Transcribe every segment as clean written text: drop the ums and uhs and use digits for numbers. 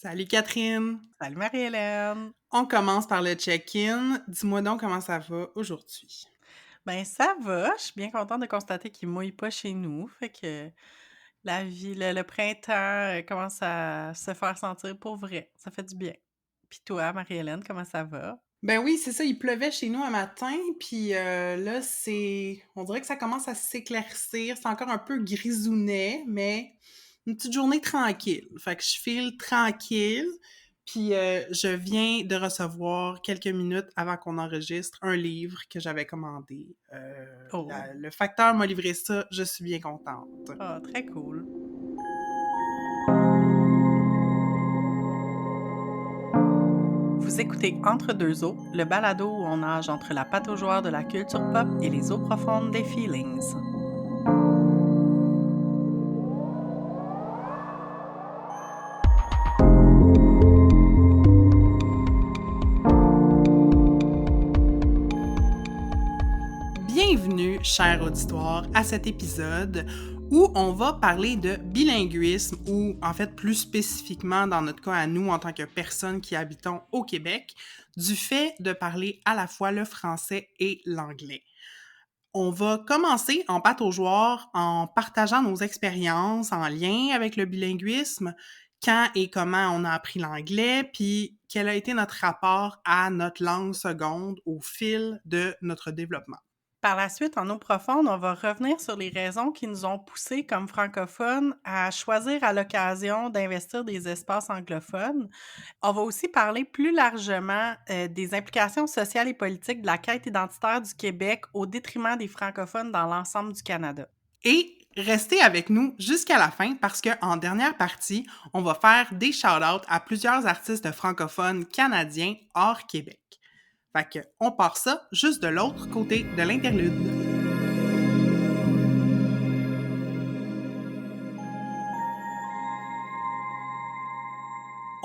Salut Catherine! Salut Marie-Hélène! On commence par le check-in. Dis-moi donc comment ça va aujourd'hui. Ben ça va, je suis bien contente de constater qu'il mouille pas chez nous, fait que la vie, le printemps, commence à se faire sentir pour vrai, ça fait du bien. Puis toi, Marie-Hélène, comment ça va? Ben oui, c'est ça, il pleuvait chez nous un matin, puis là, on dirait que ça commence à s'éclaircir. C'est encore un peu grisounet, mais une petite journée tranquille. Fait que je file tranquille, puis je viens de recevoir quelques minutes avant qu'on enregistre un livre que j'avais commandé. Oh, Le facteur m'a livré ça, je suis bien contente. ah, très cool. Vous écoutez Entre deux eaux, le balado où on nage entre la pataugeoire de la culture pop et les eaux profondes des feelings. Bienvenue, cher auditoire, à cet épisode où on va parler de bilinguisme ou, en fait, plus spécifiquement dans notre cas à nous en tant que personnes qui habitons au Québec, du fait de parler à la fois le français et l'anglais. On va commencer en pataugeoire en partageant nos expériences en lien avec le bilinguisme, quand et comment on a appris l'anglais, puis quel a été notre rapport à notre langue seconde au fil de notre développement. Par la suite, en eau profonde, on va revenir sur les raisons qui nous ont poussés comme francophones à choisir à l'occasion d'investir des espaces anglophones. On va aussi parler plus largement des implications sociales et politiques de la quête identitaire du Québec au détriment des francophones dans l'ensemble du Canada. Et restez avec nous jusqu'à la fin parce qu'en dernière partie, on va faire des shout-outs à plusieurs artistes francophones canadiens hors Québec. Fait que, on part ça juste de l'autre côté de l'interlude.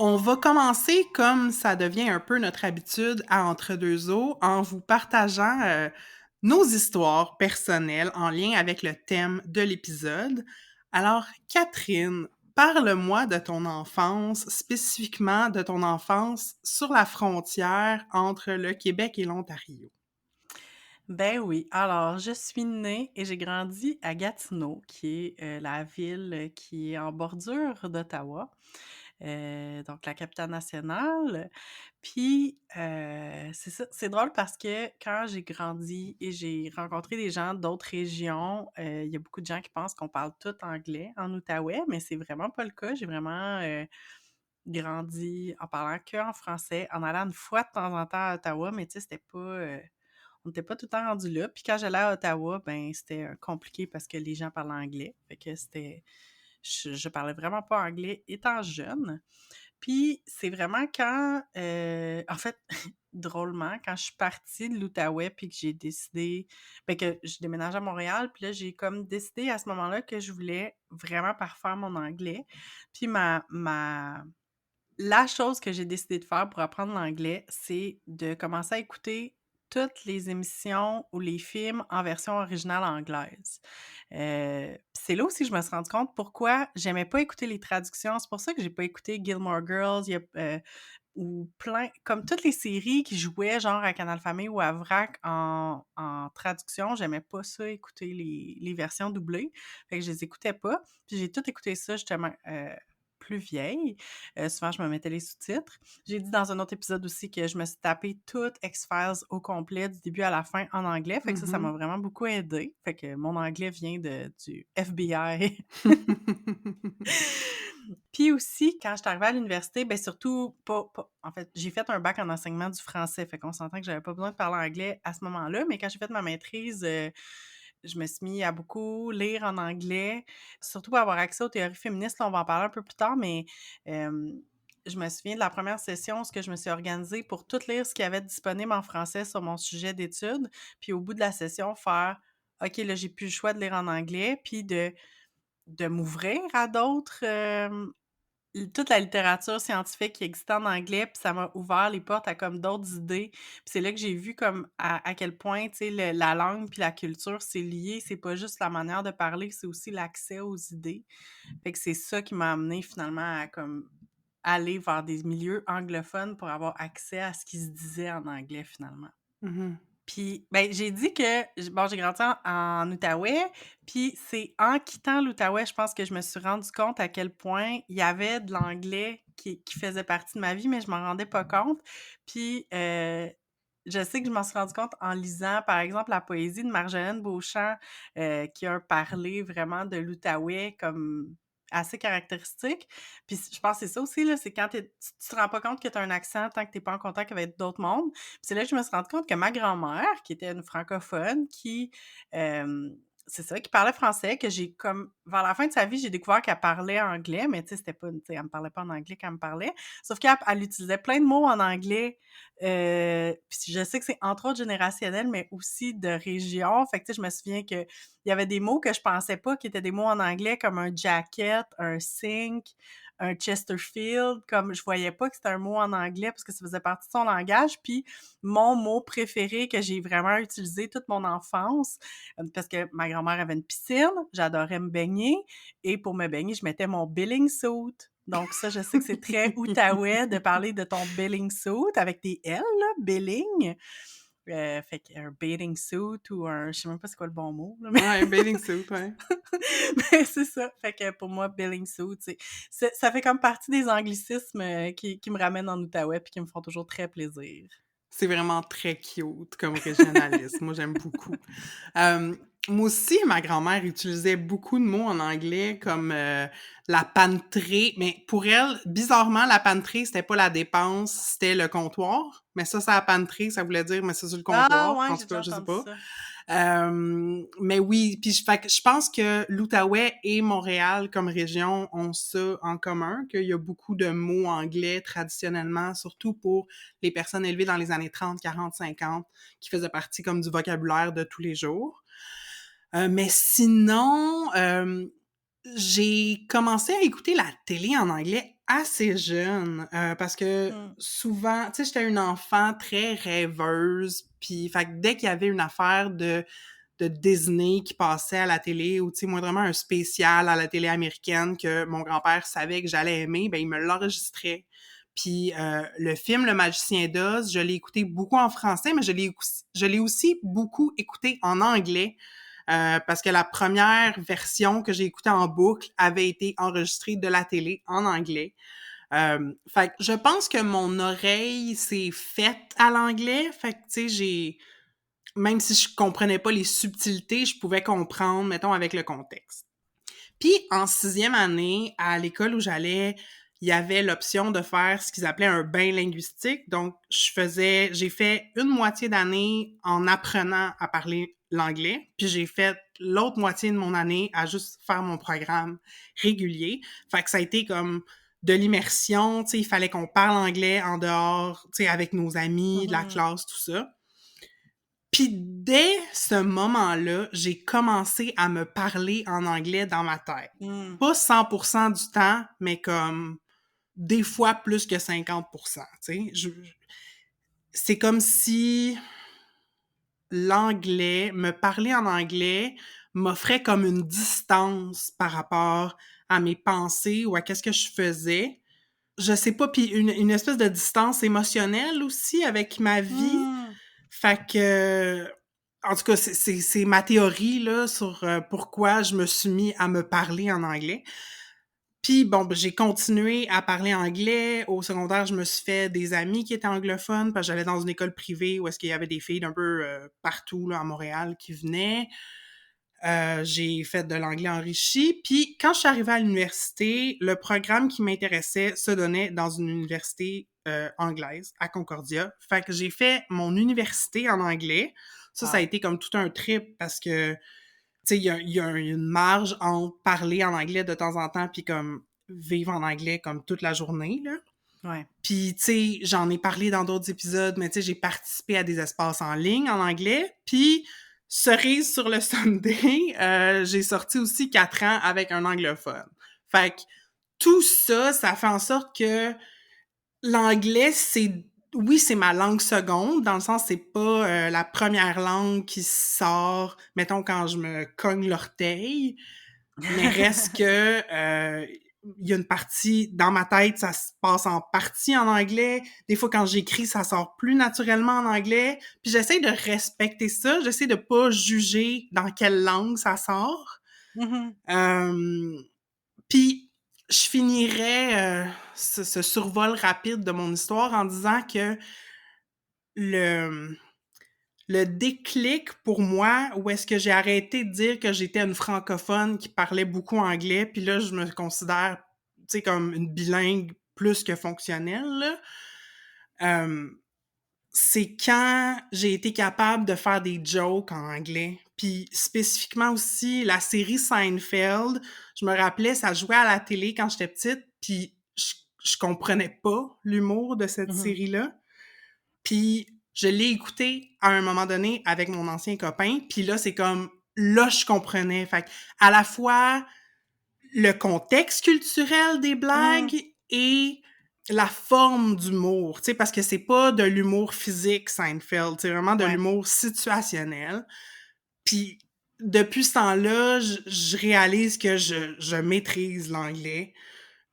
On va commencer comme ça devient un peu notre habitude à Entre deux eaux en vous partageant nos histoires personnelles en lien avec le thème de l'épisode. Alors, Catherine, parle-moi de ton enfance, spécifiquement de ton enfance sur la frontière entre le Québec et l'Ontario. Ben oui, alors je suis née et j'ai grandi à Gatineau, qui est la ville qui est en bordure d'Ottawa, donc la capitale nationale. Puis, c'est ça, c'est drôle parce que quand j'ai grandi et j'ai rencontré des gens d'autres régions, il y a beaucoup de gens qui pensent qu'on parle tout anglais en Outaouais, mais c'est vraiment pas le cas. J'ai vraiment, grandi en parlant qu'en français, en allant une fois de temps en temps à Ottawa, mais tu sais, c'était pas, on n'était pas tout le temps rendu là. Puis quand j'allais à Ottawa, ben c'était compliqué parce que les gens parlaient anglais. Fait que c'était. Je parlais vraiment pas anglais étant jeune. Puis c'est vraiment quand, en fait, drôlement, quand je suis partie de l'Outaouais puis que j'ai décidé, ben que je déménage à Montréal, puis là, j'ai comme décidé à ce moment-là que je voulais vraiment parfaire mon anglais. Puis la chose que j'ai décidé de faire pour apprendre l'anglais, c'est de commencer à écouter toutes les émissions ou les films en version originale anglaise. C'est là aussi que je me suis rendu compte pourquoi j'aimais pas écouter les traductions. C'est pour ça que j'ai pas écouté Gilmore Girls, ou plein comme toutes les séries qui jouaient genre à Canal Famille ou à Vrac en traduction, j'aimais pas ça écouter les versions doublées. Fait que je les écoutais pas. Puis j'ai tout écouté ça justement, plus vieille. Souvent, je me mettais les sous-titres. J'ai dit dans un autre épisode aussi que je me suis tapé toute X-Files au complet, du début à la fin, en anglais. Fait que ça m'a Mhm. vraiment beaucoup aidé. Fait que mon anglais vient du FBI. Puis aussi, quand je suis arrivée à l'université, ben surtout pas en fait, j'ai fait un bac en enseignement du français, fait qu'on s'entend que j'avais pas besoin de parler anglais à ce moment-là, mais quand j'ai fait ma maîtrise, je me suis mis à beaucoup lire en anglais, surtout pour avoir accès aux théories féministes. Là, on va en parler un peu plus tard, mais je me souviens de la première session où ce que je me suis organisée pour tout lire ce qu'il y avait disponible en français sur mon sujet d'études, puis au bout de la session, faire: «OK, là, j'ai plus le choix de lire en anglais», puis de m'ouvrir à d'autres, toute la littérature scientifique qui existait en anglais, puis ça m'a ouvert les portes à comme d'autres idées. Puis c'est là que j'ai vu comme à quel point, tu sais, la langue puis la culture, c'est lié. C'est pas juste la manière de parler, c'est aussi l'accès aux idées. Fait que c'est ça qui m'a amené finalement à comme aller vers des milieux anglophones pour avoir accès à ce qui se disait en anglais, finalement. Mmh. Puis, ben, j'ai dit que j'ai grandi en Outaouais, puis c'est en quittant l'Outaouais, je pense que je me suis rendu compte à quel point il y avait de l'anglais qui faisait partie de ma vie, mais je m'en rendais pas compte. Puis, je sais que je m'en suis rendu compte en lisant, par exemple, la poésie de Marjolaine Beauchamp, qui a un parler vraiment de l'Outaouais comme assez caractéristique. Puis je pense que c'est ça aussi, là, c'est quand tu te rends pas compte que tu as un accent tant que tu pas en contact avec d'autres mondes. Puis c'est là que je me suis rendu compte que ma grand-mère, qui était une francophone, c'est ça, qui parlait français, que j'ai comme vers la fin de sa vie, j'ai découvert qu'elle parlait anglais, mais tu sais, c'était pas, tu sais, elle me parlait pas en anglais quand elle me parlait. Sauf qu'elle utilisait plein de mots en anglais. Puis je sais que c'est entre autres générationnel, mais aussi de région. Fait que tu sais, je me souviens que il y avait des mots que je pensais pas qui étaient des mots en anglais, comme un jacket, un sink, un Chesterfield, comme je voyais pas que c'était un mot en anglais parce que ça faisait partie de son langage. Puis mon mot préféré que j'ai vraiment utilisé toute mon enfance, parce que ma grand-mère avait une piscine, j'adorais me baigner, et pour me baigner, je mettais mon billing suit. Donc ça, je sais que c'est très outaouais de parler de ton billing suit avec des L, là, billing. Fait qu'un bathing suit ou un, je sais même pas c'est quoi le bon mot, là, mais Ouais, bathing suit, ouais. mais c'est ça. Fait que pour moi, billing suit, ça fait comme partie des anglicismes qui me ramènent en Outaouais puis qui me font toujours très plaisir. C'est vraiment très cute comme régionalisme. Moi, j'aime beaucoup. Moi aussi, ma grand-mère utilisait beaucoup de mots en anglais comme la pantrée. Mais pour elle, bizarrement, la pantrée, c'était pas la dépense, c'était le comptoir. Mais ça, c'est la pantrée, ça voulait dire, mais c'est sur le Ah comptoir. ouais, En j'ai tout déjà cas, je sais entendu pas. ça. Mais oui, puis fait que je pense que l'Outaouais et Montréal comme région ont ça en commun, qu'il y a beaucoup de mots anglais traditionnellement, surtout pour les personnes élevées dans les années 30, 40, 50, qui faisaient partie comme du vocabulaire de tous les jours. Mais sinon, j'ai commencé à écouter la télé en anglais assez jeune, parce que Mmh. souvent, tu sais, j'étais une enfant très rêveuse, puis fait que dès qu'il y avait une affaire de Disney qui passait à la télé ou, tu sais, moindrement un spécial à la télé américaine que mon grand-père savait que j'allais aimer, ben il me l'enregistrait. Puis le film Le Magicien d'Oz, je l'ai écouté beaucoup en français, mais je l'ai aussi beaucoup écouté en anglais. Parce que la première version que j'ai écoutée en boucle avait été enregistrée de la télé en anglais. Fait que je pense que mon oreille s'est faite à l'anglais. Fait que, tu sais, même si je comprenais pas les subtilités, je pouvais comprendre, mettons, avec le contexte. Puis, en 6e année, à l'école où j'allais, il y avait l'option de faire ce qu'ils appelaient un bain linguistique. Donc, j'ai fait une moitié d'année en apprenant à parler l'anglais, puis j'ai fait l'autre moitié de mon année à juste faire mon programme régulier. Fait que ça a été comme de l'immersion, tu sais, il fallait qu'on parle anglais en dehors, tu sais, avec nos amis, de la Mmh. classe, tout ça. Puis dès ce moment-là, j'ai commencé à me parler en anglais dans ma tête. Mmh. Pas 100% du temps, mais comme des fois plus que 50%, tu sais. C'est comme si me parler en anglais m'offrait comme une distance par rapport à mes pensées ou à qu'est-ce que je faisais. Je sais pas, puis une espèce de distance émotionnelle aussi avec ma vie. Mmh. Fait que, en tout cas, c'est ma théorie là, sur pourquoi je me suis mis à me parler en anglais. Puis bon, ben, j'ai continué à parler anglais. Au secondaire, je me suis fait des amis qui étaient anglophones parce que j'allais dans une école privée où est-ce qu'il y avait des filles d'un peu partout là, à Montréal qui venaient. J'ai fait de l'anglais enrichi. Puis quand je suis arrivée à l'université, le programme qui m'intéressait se donnait dans une université anglaise, à Concordia. Fait que j'ai fait mon université en anglais. Ça a Wow. été comme tout un trip parce que, tu sais, il y a une marge entre parler en anglais de temps en temps puis comme vivre en anglais comme toute la journée, là. Ouais. Puis, tu sais, j'en ai parlé dans d'autres épisodes, mais tu sais, j'ai participé à des espaces en ligne en anglais. Puis, cerise sur le sundae, j'ai sorti aussi 4 ans avec un anglophone. Fait que tout ça, ça fait en sorte que l'anglais, oui, c'est ma langue seconde, dans le sens, c'est pas la première langue qui sort, mettons, quand je me cogne l'orteil, mais reste que il y a une partie dans ma tête, ça se passe en partie en anglais. Des fois, quand j'écris, ça sort plus naturellement en anglais. Puis j'essaie de respecter ça. J'essaie de pas juger dans quelle langue ça sort. Mhm. Puis je finirais ce survol rapide de mon histoire en disant que le déclic pour moi, où est-ce que j'ai arrêté de dire que j'étais une francophone qui parlait beaucoup anglais, puis là, je me considère, tu sais, comme une bilingue plus que fonctionnelle, là. C'est quand j'ai été capable de faire des jokes en anglais. Puis spécifiquement aussi, la série Seinfeld, je me rappelais, ça jouait à la télé quand j'étais petite, puis je comprenais pas l'humour de cette Mhm. série-là. Puis je l'ai écouté à un moment donné avec mon ancien copain, puis là, c'est comme, là, je comprenais. Fait à la fois le contexte culturel des blagues et la forme d'humour, tu sais, parce que c'est pas de l'humour physique, Seinfeld, c'est vraiment de Ouais. l'humour situationnel. Puis depuis ce temps-là, je réalise que je maîtrise l'anglais,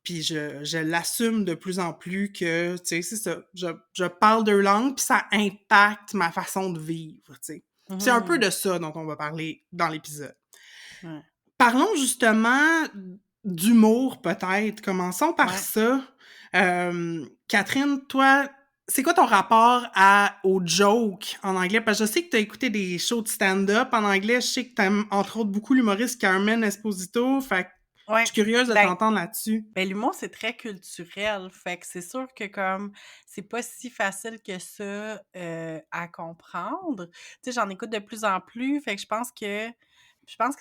puis je l'assume de plus en plus que, tu sais, c'est ça, je parle deux langues, puis ça impacte ma façon de vivre, tu sais. C'est un peu Mhm. de ça dont on va parler dans l'épisode. Ouais. Parlons justement d'humour, peut-être. Commençons par Ouais. ça. Catherine, toi, c'est quoi ton rapport aux jokes en anglais? Parce que je sais que tu as écouté des shows de stand-up en anglais. Je sais que tu aimes, entre autres, beaucoup l'humoriste Carmen Esposito. Fait que je Ouais. suis curieuse de Ben, t'entendre là-dessus. ben, l'humour, c'est très culturel. Fait que c'est sûr que comme c'est pas si facile que ça à comprendre. Tu sais, j'en écoute de plus en plus. Fait que je pense que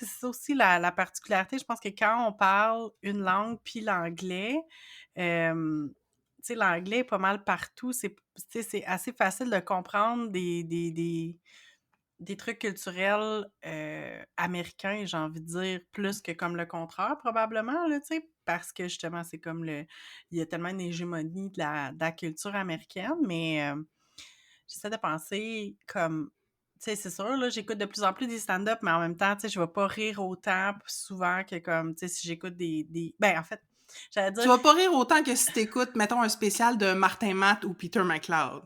c'est ça aussi la particularité. Je pense que quand on parle une langue puis l'anglais, tu sais, l'anglais est pas mal partout. Tu sais, c'est assez facile de comprendre des trucs culturels américains, j'ai envie de dire, plus que comme le contraire, probablement, là, tu sais, parce que justement, c'est comme il y a tellement une hégémonie de la culture américaine, mais j'essaie de penser comme, tu sais, c'est sûr, là, j'écoute de plus en plus des stand-up, mais en même temps, tu sais, je vais pas rire autant souvent que comme, tu sais, si j'écoute ben, en fait, j'allais Tu dire, vas pas rire autant que si t'écoutes, mettons, un spécial de Martin Matt ou Peter McLeod.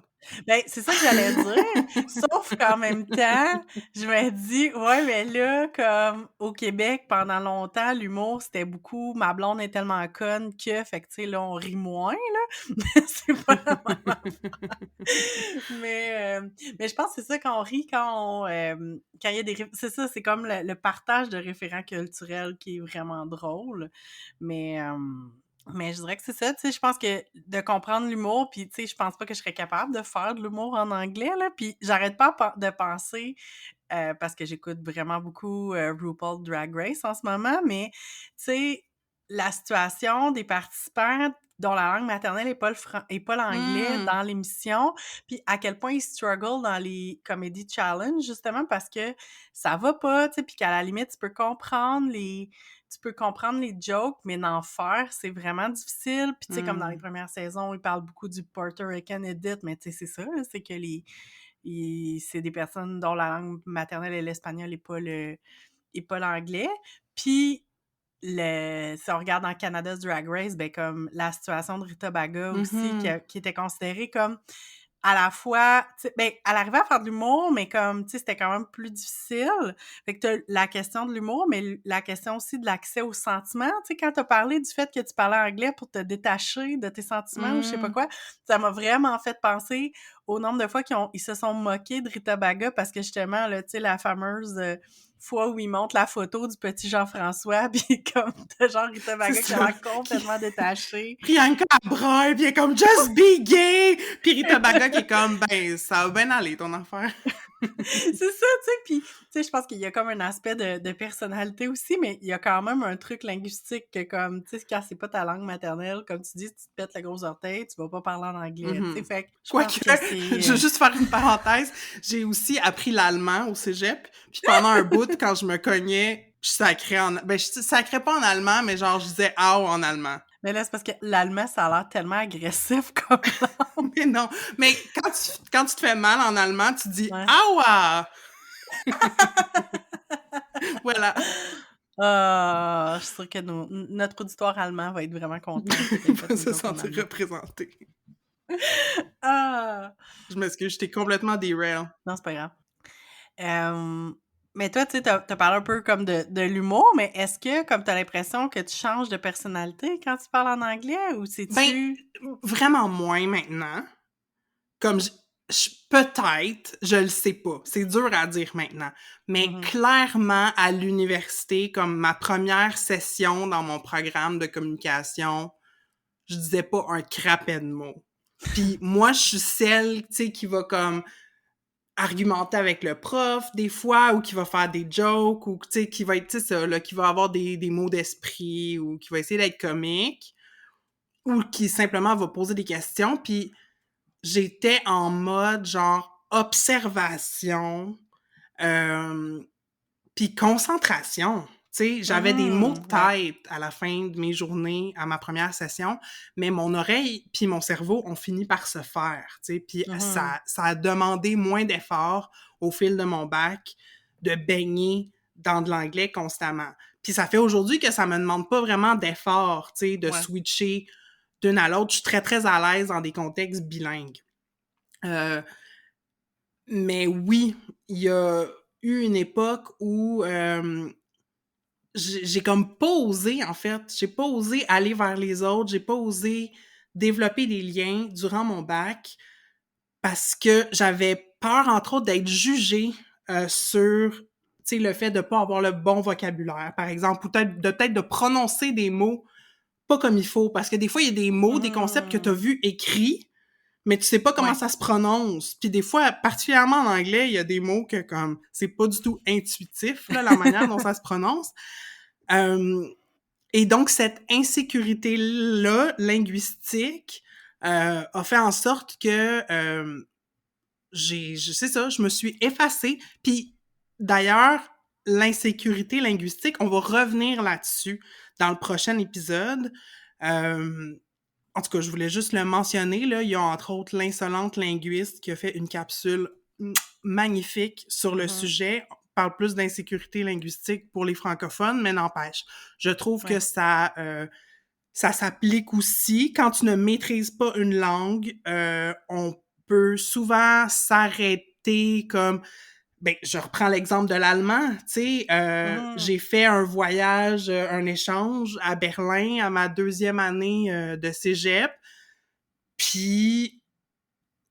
ben, c'est ça que j'allais dire, sauf qu'en même temps, je me dis: «Ouais, mais là, comme au Québec, pendant longtemps, l'humour, c'était beaucoup "ma blonde est tellement conne que" fait que, tu sais, là, on rit moins, là». Mais c'est pas la même mais je pense que c'est ça quand on rit, quand il y a c'est ça, c'est comme le partage de référents culturels qui est vraiment drôle. Mais, mais je dirais que c'est ça, tu sais, je pense que de comprendre l'humour, puis tu sais, je pense pas que je serais capable de faire de l'humour en anglais, là, puis j'arrête pas de penser, parce que j'écoute vraiment beaucoup RuPaul Drag Race en ce moment, mais tu sais, la situation des participants dont la langue maternelle est pas l'anglais Hmm. dans l'émission, puis à quel point ils struggle dans les comedy challenge justement parce que ça va pas, tu sais, puis qu'à la limite tu peux comprendre les jokes, mais d'en faire, c'est vraiment difficile. Puis tu sais, comme dans les premières saisons, ils parlent beaucoup du Puerto Rican Edit, mais tu sais, c'est ça, là, c'est que c'est des personnes dont la langue maternelle est l'espagnol et pas l'anglais. Puis si on regarde dans Canada's Drag Race, ben comme la situation de Rita Baga aussi, qui était considérée comme à la fois, tu sais, ben, elle arrivait à faire de l'humour, mais comme, tu sais, c'était quand même plus difficile. Fait que t'as la question de l'humour, mais la question aussi de l'accès aux sentiments. Tu sais, quand t'as parlé du fait que tu parlais anglais pour te détacher de tes sentiments ou je sais pas quoi, ça m'a vraiment fait penser au nombre de fois ils se sont moqués de Rita Baga parce que justement, là, tu sais, la fameuse fois où ils montrent la photo du petit Jean-François, puis comme t'as genre Rita C'est Baga qui a ça. l'air complètement détachée. Priyanka braille, puis elle est comme Just be gay! Puis Rita Baga qui est comme ben ça va bien aller ton affaire. C'est ça, tu sais, puis, tu sais, je pense qu'il y a comme un aspect de personnalité aussi, mais il y a quand même un truc linguistique que comme, tu sais, quand c'est pas ta langue maternelle, comme tu dis, tu te pètes le gros orteil, tu vas pas parler en anglais, tu sais, fait que je pense Quoique, que je veux juste faire une parenthèse, j'ai aussi appris l'allemand au cégep, puis pendant un bout, quand je me cognais, je sacrais je sacrais pas en allemand, mais genre je disais « au » en allemand. mais là, c'est parce que l'allemand, ça a l'air tellement agressif comme langue. Mais non, mais quand tu te fais mal en allemand, tu dis Ouais. « aua ». Voilà. Ah! Je suis sûre que notre auditoire allemand va être vraiment content que tu Il fait va une se joke en sentir allemand. représenté. Ah! Je m'excuse, je t'ai complètement derail. Non, c'est pas grave. Hem, mais toi, tu sais, tu as parlé un peu comme de l'humour, mais est-ce que comme tu as l'impression que tu changes de personnalité quand tu parles en anglais ou Ben, c'est-tu vraiment moins maintenant. Comme peut-être, je le sais pas. C'est dur à dire maintenant. Mais mmh clairement, à l'université, comme ma première session dans mon programme de communication, je disais pas un crapet de mots. Puis moi, je suis celle, tu sais, qui va comme argumenter avec le prof des fois, ou qui va faire des jokes, ou tu sais, qui va être, tu sais, ça, là, qui va avoir des mots d'esprit, ou qui va essayer d'être comique, ou qui simplement va poser des questions. Puis j'étais en mode genre observation, euh, puis concentration. Tu sais, j'avais des mots de ouais. tête à la fin de mes journées, à ma première session, mais mon oreille puis mon cerveau ont fini par se faire. Tu sais, puis Mmh ça a demandé moins d'efforts au fil de mon bac de baigner dans de l'anglais constamment. Puis ça fait aujourd'hui que ça me demande pas vraiment d'efforts, tu sais, de Ouais. switcher d'une à l'autre. Je suis très, très à l'aise dans des contextes bilingues. Euh, mais oui, il y a eu une époque où j'ai comme pas osé, en fait. J'ai pas osé aller vers les autres. J'ai pas osé développer des liens durant mon bac parce que j'avais peur, entre autres, d'être jugée sur, tu sais, le fait de pas avoir le bon vocabulaire, par exemple, ou peut-être de prononcer des mots pas comme il faut. Parce que des fois, il y a des mots, des concepts que tu as Mmh. vus écrits, mais tu sais pas comment Ouais. ça se prononce. Puis des fois, particulièrement en anglais, il y a des mots que comme c'est pas du tout intuitif là, la manière dont ça se prononce. Euh, et donc cette insécurité là linguistique a fait en sorte que c'est ça, je me suis effacée. Puis d'ailleurs, l'insécurité linguistique, on va revenir là-dessus dans le prochain épisode. Euh, en tout cas, je voulais juste le mentionner. Là. Il y a entre autres l'insolente linguiste qui a fait une capsule magnifique sur le Mmh sujet. On parle plus d'insécurité linguistique pour les francophones, mais n'empêche. Je trouve que Ouais. ça s'applique aussi. Quand tu ne maîtrises pas une langue, on peut souvent s'arrêter comme ben, je reprends l'exemple de l'allemand, tu sais, Mmh j'ai fait un voyage, un échange à Berlin à ma deuxième année de cégep, puis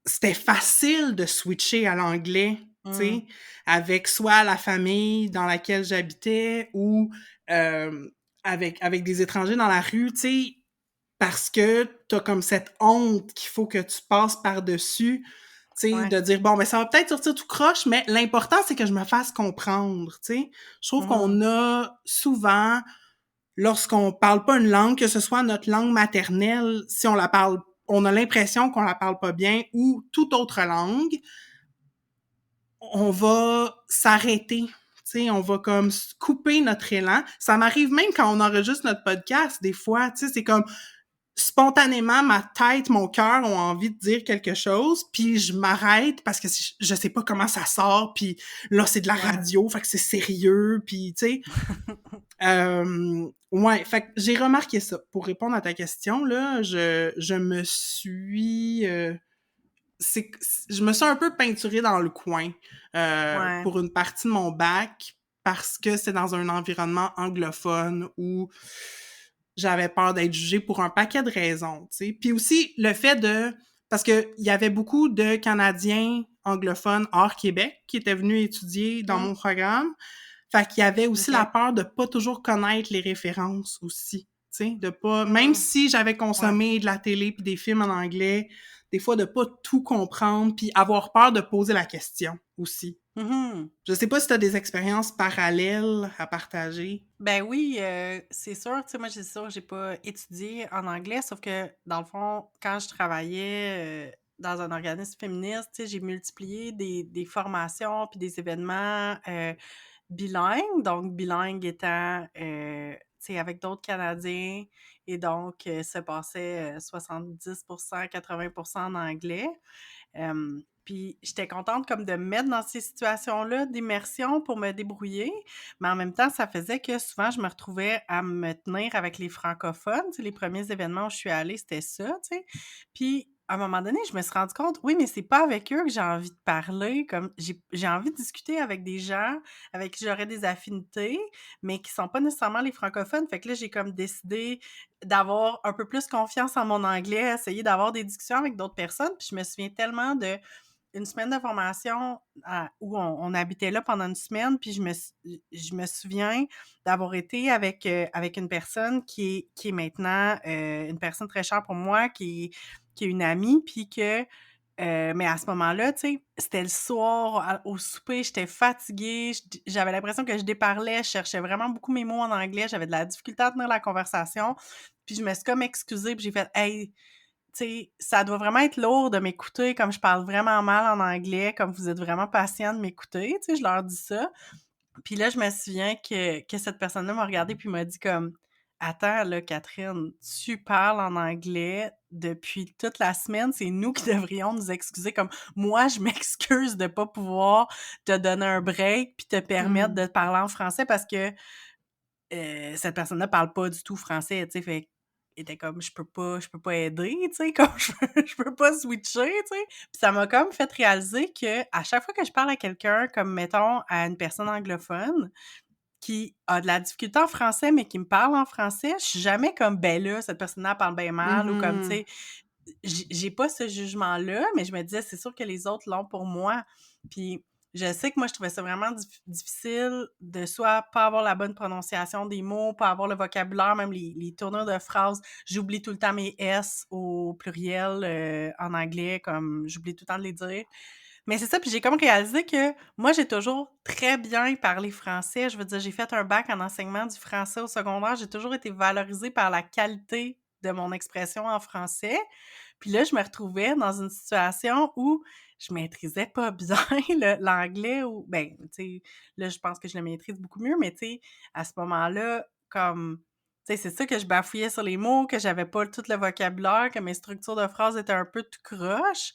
c'était facile de switcher à l'anglais, tu Mmh. sais, avec soit la famille dans laquelle j'habitais ou euh, avec des étrangers dans la rue, tu sais, parce que t'as comme cette honte qu'il faut que tu passes par-dessus, tu sais, Ouais. de dire, bon, ben, ça va peut-être sortir tout croche, mais l'important, c'est que je me fasse comprendre, tu sais. Je trouve Mmh qu'on a souvent, lorsqu'on parle pas une langue, que ce soit notre langue maternelle, si on la parle, on a l'impression qu'on la parle pas bien, ou toute autre langue, on va s'arrêter. Tu sais, on va comme couper notre élan. Ça m'arrive même quand on enregistre notre podcast, des fois, tu sais, c'est comme, spontanément, ma tête, mon cœur ont envie de dire quelque chose, puis je m'arrête parce que je sais pas comment ça sort, puis là, c'est de la Ouais. radio, fait que c'est sérieux, puis tu sais. Ouais, fait que j'ai remarqué ça. Pour répondre à ta question, là, je me suis... je me suis un peu peinturée dans le coin Ouais. pour une partie de mon bac parce que c'est dans un environnement anglophone où j'avais peur d'être jugée pour un paquet de raisons, tu sais. Puis aussi, le fait de... Parce qu'il y avait beaucoup de Canadiens anglophones hors Québec qui étaient venus étudier dans Mmh. mon programme. Fait qu'il y avait aussi la OK. peur de pas toujours connaître les références aussi, tu sais, de pas... Même Mmh. si j'avais Ouais. consommé de la télé puis des films en anglais, des fois de pas tout comprendre puis avoir peur de poser la question aussi. Mmh Je sais pas si tu as des expériences parallèles à partager. Ben oui, c'est sûr, tu sais, moi, c'est sûr, j'ai pas étudié en anglais, sauf que, dans le fond, quand je travaillais, dans un organisme féministe, tu sais, j'ai multiplié des formations puis des événements, bilingues. Donc bilingue étant, sais, avec d'autres Canadiens et donc se passait 70%, 80% en anglais. Puis j'étais contente comme de me mettre dans ces situations-là d'immersion pour me débrouiller, mais en même temps, ça faisait que souvent, je me retrouvais à me tenir avec les francophones. Tu sais, les premiers événements où je suis allée, c'était ça, tu sais. Puis à un moment donné, je me suis rendu compte, oui, mais c'est pas avec eux que j'ai envie de parler, comme j'ai envie de discuter avec des gens avec qui j'aurais des affinités, mais qui sont pas nécessairement les francophones. Fait que là, j'ai comme décidé d'avoir un peu plus confiance en mon anglais, essayer d'avoir des discussions avec d'autres personnes. Puis je me souviens tellement de une semaine de formation où on habitait là pendant une semaine, puis je me souviens d'avoir été avec une personne qui est maintenant une personne très chère pour moi, qui est une amie, puis que mais à ce moment-là, tu sais, c'était le soir, au souper, j'étais fatiguée, j'avais l'impression que je déparlais, je cherchais vraiment beaucoup mes mots en anglais, j'avais de la difficulté à tenir la conversation, puis je me suis comme excusée, puis j'ai fait « Hey, tu sais, ça doit vraiment être lourd de m'écouter comme je parle vraiment mal en anglais, comme vous êtes vraiment patient de m'écouter. » Tu sais, je leur dis ça. Puis là, je me souviens que cette personne-là m'a regardée puis m'a dit comme «Attends là, Catherine, tu parles en anglais depuis toute la semaine, c'est nous qui devrions nous excuser. Comme moi, je m'excuse de pas pouvoir te donner un break puis te permettre de Mmh. parler en français parce que cette personne-là parle pas du tout français, tu sais, fait était comme je peux pas aider, tu sais, comme je peux pas switcher, tu sais. Puis ça m'a comme fait réaliser que à chaque fois que je parle à quelqu'un, comme mettons à une personne anglophone qui a de la difficulté en français, mais qui me parle en français, je suis jamais comme ben là, cette personne-là parle bien mal ou comme tu Mmh. sais, j'ai pas ce jugement-là, mais je me disais, c'est sûr que les autres l'ont pour moi. Puis je sais que moi, je trouvais ça vraiment difficile de soit pas avoir la bonne prononciation des mots, pas avoir le vocabulaire, même les tournures de phrases. J'oublie tout le temps mes S au pluriel en anglais, comme j'oublie tout le temps de les dire. Mais c'est ça, puis j'ai comme réalisé que moi, j'ai toujours très bien parlé français. Je veux dire, j'ai fait un bac en enseignement du français au secondaire. J'ai toujours été valorisée par la qualité de mon expression en français. Puis là, je me retrouvais dans une situation où je maîtrisais pas bien l'anglais ou ben, tu sais, là, je pense que je le maîtrise beaucoup mieux, mais tu sais, à ce moment-là, comme, tu sais, c'est ça que je bafouillais sur les mots, que j'avais pas tout le vocabulaire, que mes structures de phrases étaient un peu tout croche.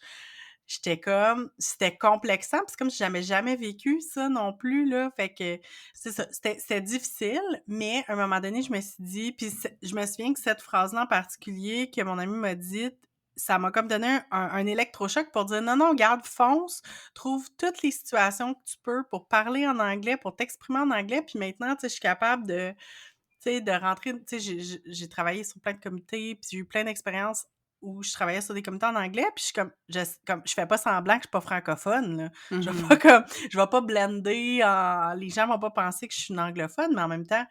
J'étais comme c'était complexant, puis c'est comme si j'avais jamais vécu ça non plus, là, fait que c'est ça, c'était difficile, mais à un moment donné, je me suis dit puis je me souviens que cette phrase-là en particulier que mon ami m'a dite, ça m'a comme donné un électrochoc pour dire: «Non, non, garde, fonce, trouve toutes les situations que tu peux pour parler en anglais, pour t'exprimer en anglais, puis maintenant, tu sais, je suis capable de, tu sais, de rentrer, tu sais, j'ai travaillé sur plein de comités, puis j'ai eu plein d'expériences où je travaillais sur des comités en anglais, puis je suis comme je fais pas semblant que je suis pas francophone, là. Je vais pas Mmh. comme je vais pas blender en les gens vont pas penser que je suis une anglophone, mais en même temps,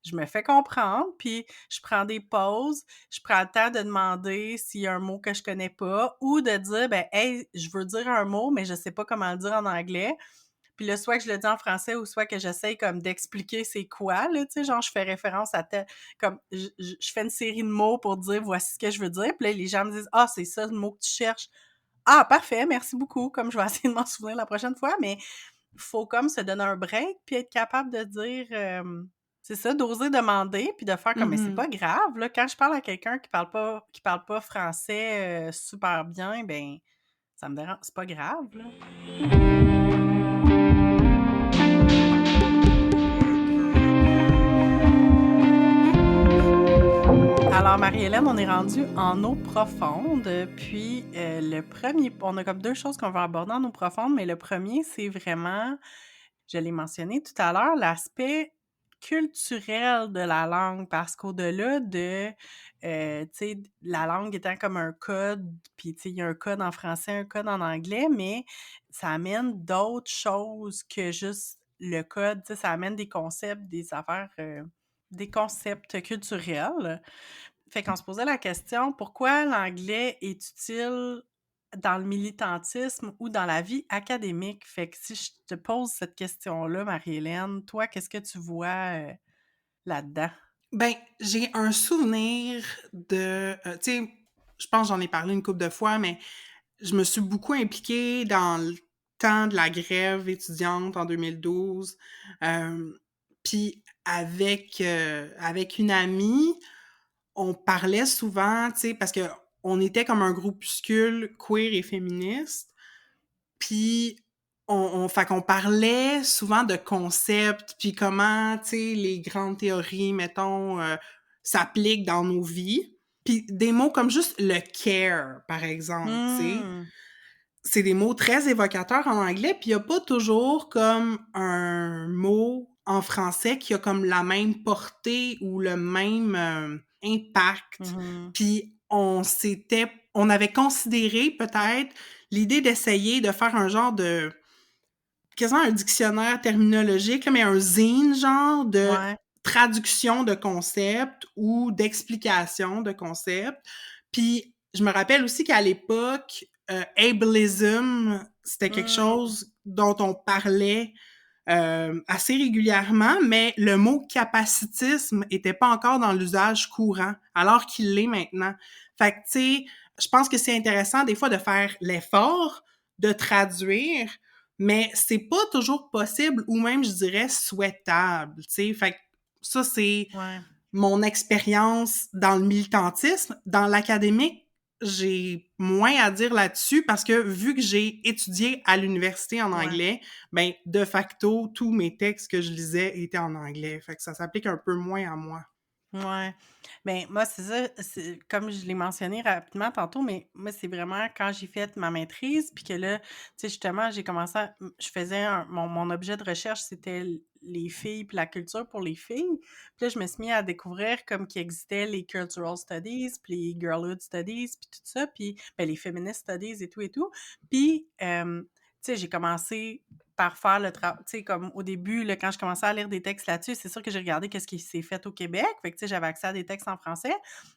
je me fais comprendre, puis je prends des pauses, je prends le temps de demander s'il y a un mot que je connais pas ou de dire: «Ben, hey, je veux dire un mot, mais je sais pas comment le dire en anglais». Puis là, soit que je le dis en français ou soit que j'essaye comme d'expliquer c'est quoi, là, tu sais, genre je fais référence à tel comme je fais une série de mots pour dire voici ce que je veux dire. Puis là, les gens me disent: «Ah, c'est ça le mot que tu cherches». «Ah, parfait, merci beaucoup», comme je vais essayer de m'en souvenir la prochaine fois, mais faut comme se donner un break puis être capable de dire, c'est ça, d'oser demander puis de faire comme: «Mais c'est Mmh. pas grave, là, quand je parle à quelqu'un qui parle pas français, super bien, ben, ça me dérange c'est pas grave, là». Alors, Marie-Hélène, on est rendu en eau profonde. Puis, on a comme deux choses qu'on va aborder en eau profonde, mais le premier, c'est vraiment, je l'ai mentionné tout à l'heure, l'aspect culturel de la langue. Parce qu'au-delà de, tu sais, la langue étant comme un code, puis tu sais, il y a un code en français, un code en anglais, mais ça amène d'autres choses que juste le code. Tu sais, ça amène des concepts, des affaires, des concepts culturels. Fait qu'on se posait la question, pourquoi l'anglais est utile dans le militantisme ou dans la vie académique? Fait que si je te pose cette question-là, Marie-Hélène, toi, qu'est-ce que tu vois, là-dedans? Ben, j'ai un souvenir de, tu sais, je pense que j'en ai parlé une couple de fois, mais je me suis beaucoup impliquée dans le temps de la grève étudiante en 2012. Puis avec une amie, on parlait souvent, tu sais, parce qu'on était comme un groupuscule queer et féministe, puis fait qu'on parlait souvent de concepts, puis comment, tu sais, les grandes théories, mettons, s'appliquent dans nos vies. Puis des mots comme juste le care, par exemple, tu sais. Mmh. C'est des mots très évocateurs en anglais, puis il y a pas toujours comme un mot en français qui a comme la même portée ou le même, impact. Mmh. Puis on avait considéré peut-être l'idée d'essayer de faire un genre de quasiment un dictionnaire terminologique, là, mais un zine genre de Ouais. traduction de concepts ou d'explication de concepts. Puis je me rappelle aussi qu'à l'époque, ableism, c'était quelque Mmh. chose dont on parlait assez régulièrement, mais le mot capacitisme était pas encore dans l'usage courant, alors qu'il l'est maintenant. Fait que, tu sais, je pense que c'est intéressant des fois de faire l'effort de traduire, mais c'est pas toujours possible ou même, je dirais, souhaitable, tu sais. Fait que ça, c'est Ouais. mon expérience dans le militantisme. Dans l'académique, j'ai moins à dire là-dessus parce que vu que j'ai étudié à l'université en Ouais. anglais, ben de facto, tous mes textes que je lisais étaient en anglais. Fait que ça s'applique un peu moins à moi. Ouais. Ben, moi, c'est ça, c'est comme je l'ai mentionné rapidement tantôt, mais moi, c'est vraiment quand j'ai fait ma maîtrise, puis que là, tu sais, justement, j'ai commencé à je faisais mon objet de recherche, c'était les filles puis la culture pour les filles. Puis là, je me suis mis à découvrir comme qu'il existait les cultural studies, puis les girlhood studies, puis tout ça, puis ben, les feminist studies et tout et tout. Puis, tu sais, j'ai commencé par faire le travail, tu sais, comme au début, là, quand je commençais à lire des textes là-dessus, c'est sûr que j'ai regardé qu'est-ce qui s'est fait au Québec. Fait que, tu sais, j'avais accès à des textes en français.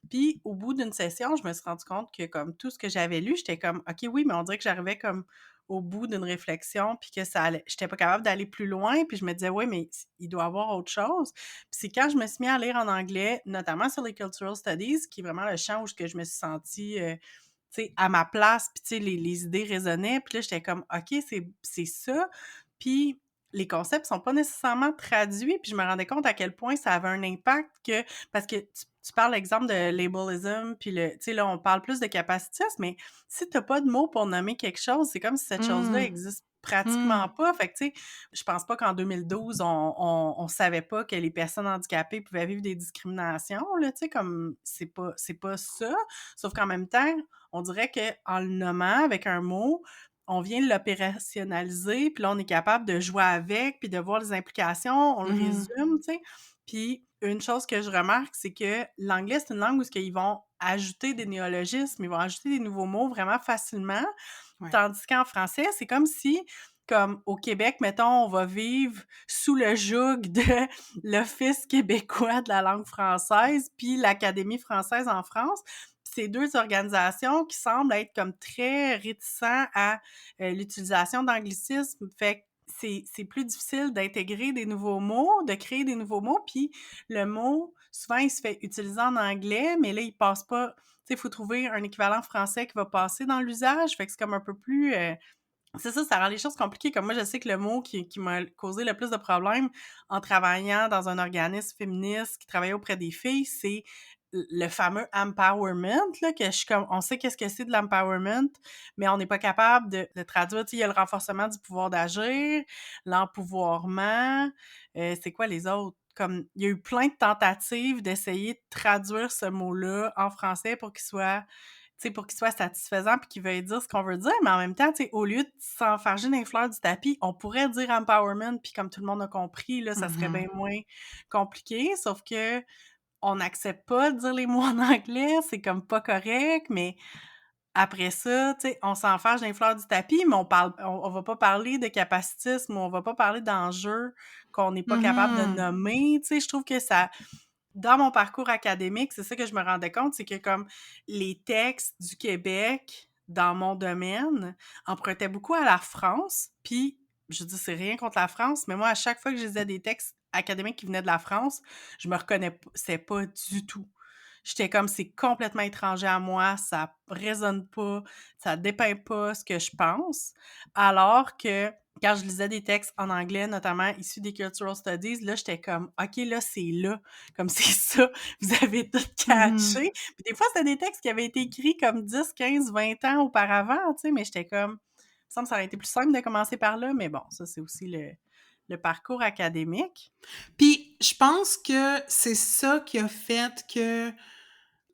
Puis, au bout d'une session, je me suis rendu compte que, comme tout ce que j'avais lu, j'étais comme, OK, oui, mais on dirait que j'arrivais comme au bout d'une réflexion, puis que ça allait, j'étais pas capable d'aller plus loin, puis je me disais, oui, mais il doit y avoir autre chose. Puis c'est quand je me suis mis à lire en anglais, notamment sur les cultural studies, qui est vraiment le champ où je me suis sentie tu sais, à ma place, puis tu sais, les idées résonnaient, puis là, j'étais comme, OK, c'est ça. Puis les concepts sont pas nécessairement traduits, puis je me rendais compte à quel point ça avait un impact que, parce que tu parles l'exemple de l'ableism, puis tu sais, là, on parle plus de capacitisme, mais si t'as pas de mots pour nommer quelque chose, c'est comme si cette chose-là Mmh. existe Mmh. pratiquement pas. Fait que, tu sais, je pense pas qu'en 2012, on savait pas que les personnes handicapées pouvaient vivre des discriminations, là, tu sais, comme, c'est pas ça. Sauf qu'en même temps, on dirait qu'en le nommant avec un mot, on vient l'opérationnaliser, puis là, on est capable de jouer avec, puis de voir les implications, on le Mmh. résume, tu sais. Puis une chose que je remarque, c'est que l'anglais, c'est une langue où ils vont ajouter des néologismes, ils vont ajouter des nouveaux mots vraiment facilement, Ouais. tandis qu'en français, c'est comme si, comme au Québec, mettons, on va vivre sous le joug de l'Office québécois de la langue française, puis l'Académie française en France. C'est deux organisations qui semblent être comme très réticents à l'utilisation d'anglicismes. Fait que c'est plus difficile d'intégrer des nouveaux mots, de créer des nouveaux mots, puis le mot, souvent, il se fait utiliser en anglais, mais là, il passe pas. Tu sais, il faut trouver un équivalent français qui va passer dans l'usage. Fait que c'est comme un peu plus. C'est ça rend les choses compliquées. Comme moi, je sais que le mot qui m'a causé le plus de problèmes en travaillant dans un organisme féministe qui travaillait auprès des filles, c'est le fameux empowerment, là, que je suis comme, on sait qu'est-ce que c'est de l'empowerment, mais on n'est pas capable de traduire. Tu sais, il y a le renforcement du pouvoir d'agir, l'empouvoirment, c'est quoi les autres? Comme, il y a eu plein de tentatives d'essayer de traduire ce mot-là en français pour qu'il soit, tu sais, pour qu'il soit satisfaisant puis qu'il veuille dire ce qu'on veut dire, mais en même temps, tu sais, au lieu de s'enfarger dans les fleurs du tapis, on pourrait dire empowerment, puis comme tout le monde a compris, là, ça serait Mmh. bien moins compliqué, sauf que on n'accepte pas de dire les mots en anglais, c'est comme pas correct, mais après ça, tu sais, on s'enfarge dans les fleurs du tapis, mais on va pas parler de capacitisme, on va pas parler d'enjeux qu'on n'est pas capable de Mmh. nommer, tu sais, je trouve que ça dans mon parcours académique, c'est ça que je me rendais compte, c'est que comme les textes du Québec dans mon domaine empruntaient beaucoup à la France, puis je dis c'est rien contre la France, mais moi à chaque fois que je lisais des textes académiques qui venaient de la France, je me reconnaissais pas du tout. J'étais comme c'est complètement étranger à moi, ça résonne pas, ça dépeint pas ce que je pense, alors que quand je lisais des textes en anglais, notamment issus des Cultural Studies, là, j'étais comme « OK, là, c'est là. Comme c'est ça. Vous avez tout Mhm. catché. » Puis des fois, c'était des textes qui avaient été écrits comme 10, 15, 20 ans auparavant, tu sais, mais j'étais comme... Il me semble que ça aurait été plus simple de commencer par là, mais bon, ça, c'est aussi le parcours académique. Puis je pense que c'est ça qui a fait que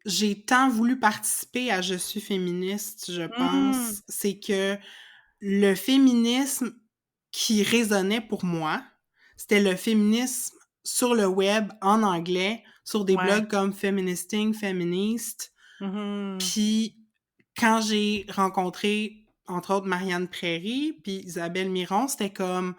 j'ai tant voulu participer à Je suis féministe, je Mhm. pense. C'est que le féminisme qui résonnait pour moi, c'était le féminisme sur le web, en anglais, sur des Ouais. blogs comme Feministing, Feminist. Mhm. Puis quand j'ai rencontré, entre autres, Marianne Prairie, puis Isabelle Miron, c'était comme,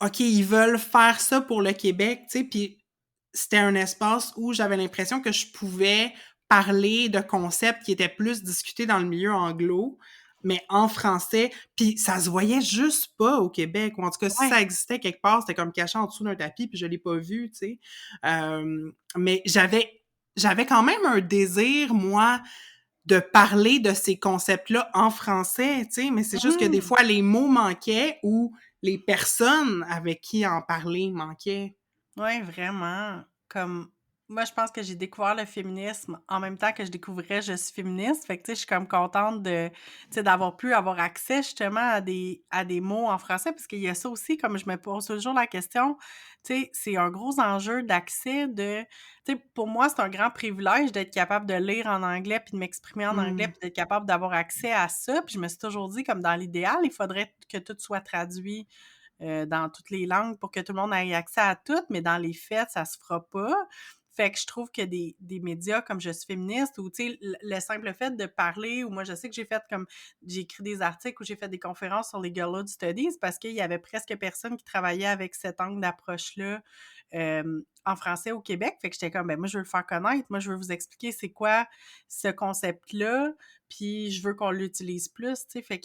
OK, ils veulent faire ça pour le Québec, tu sais, puis c'était un espace où j'avais l'impression que je pouvais parler de concepts qui étaient plus discutés dans le milieu anglo, mais en français, puis ça se voyait juste pas au Québec, ou en tout cas, si Ouais. ça existait quelque part, c'était comme caché en dessous d'un tapis, puis je l'ai pas vu, tu sais. Mais j'avais quand même un désir, moi, de parler de ces concepts-là en français, tu sais, mais c'est juste que des Mhm. fois, les mots manquaient ou les personnes avec qui en parler manquaient. Ouais, vraiment. Comme moi, je pense que j'ai découvert le féminisme en même temps que je découvrais Je suis féministe. Fait que, tu sais, je suis comme contente de, tu sais, d'avoir pu avoir accès justement à des mots en français, parce qu'il y a ça aussi, comme je me pose toujours la question, tu sais, c'est un gros enjeu d'accès de, tu sais, pour moi, c'est un grand privilège d'être capable de lire en anglais puis de m'exprimer en anglais Hmm. puis d'être capable d'avoir accès à ça. Puis je me suis toujours dit, comme dans l'idéal, il faudrait que tout soit traduit dans toutes les langues pour que tout le monde ait accès à tout, mais dans les faits, ça se fera pas. Fait que je trouve que des médias comme Je suis féministe ou, tu sais, le simple fait de parler, ou moi, je sais que j'ai écrit des articles ou j'ai fait des conférences sur les Girlhood Studies parce qu'il y avait presque personne qui travaillait avec cet angle d'approche-là en français au Québec. Fait que j'étais comme, ben moi, je veux le faire connaître. Moi, je veux vous expliquer c'est quoi ce concept-là, puis je veux qu'on l'utilise plus, tu sais. Fait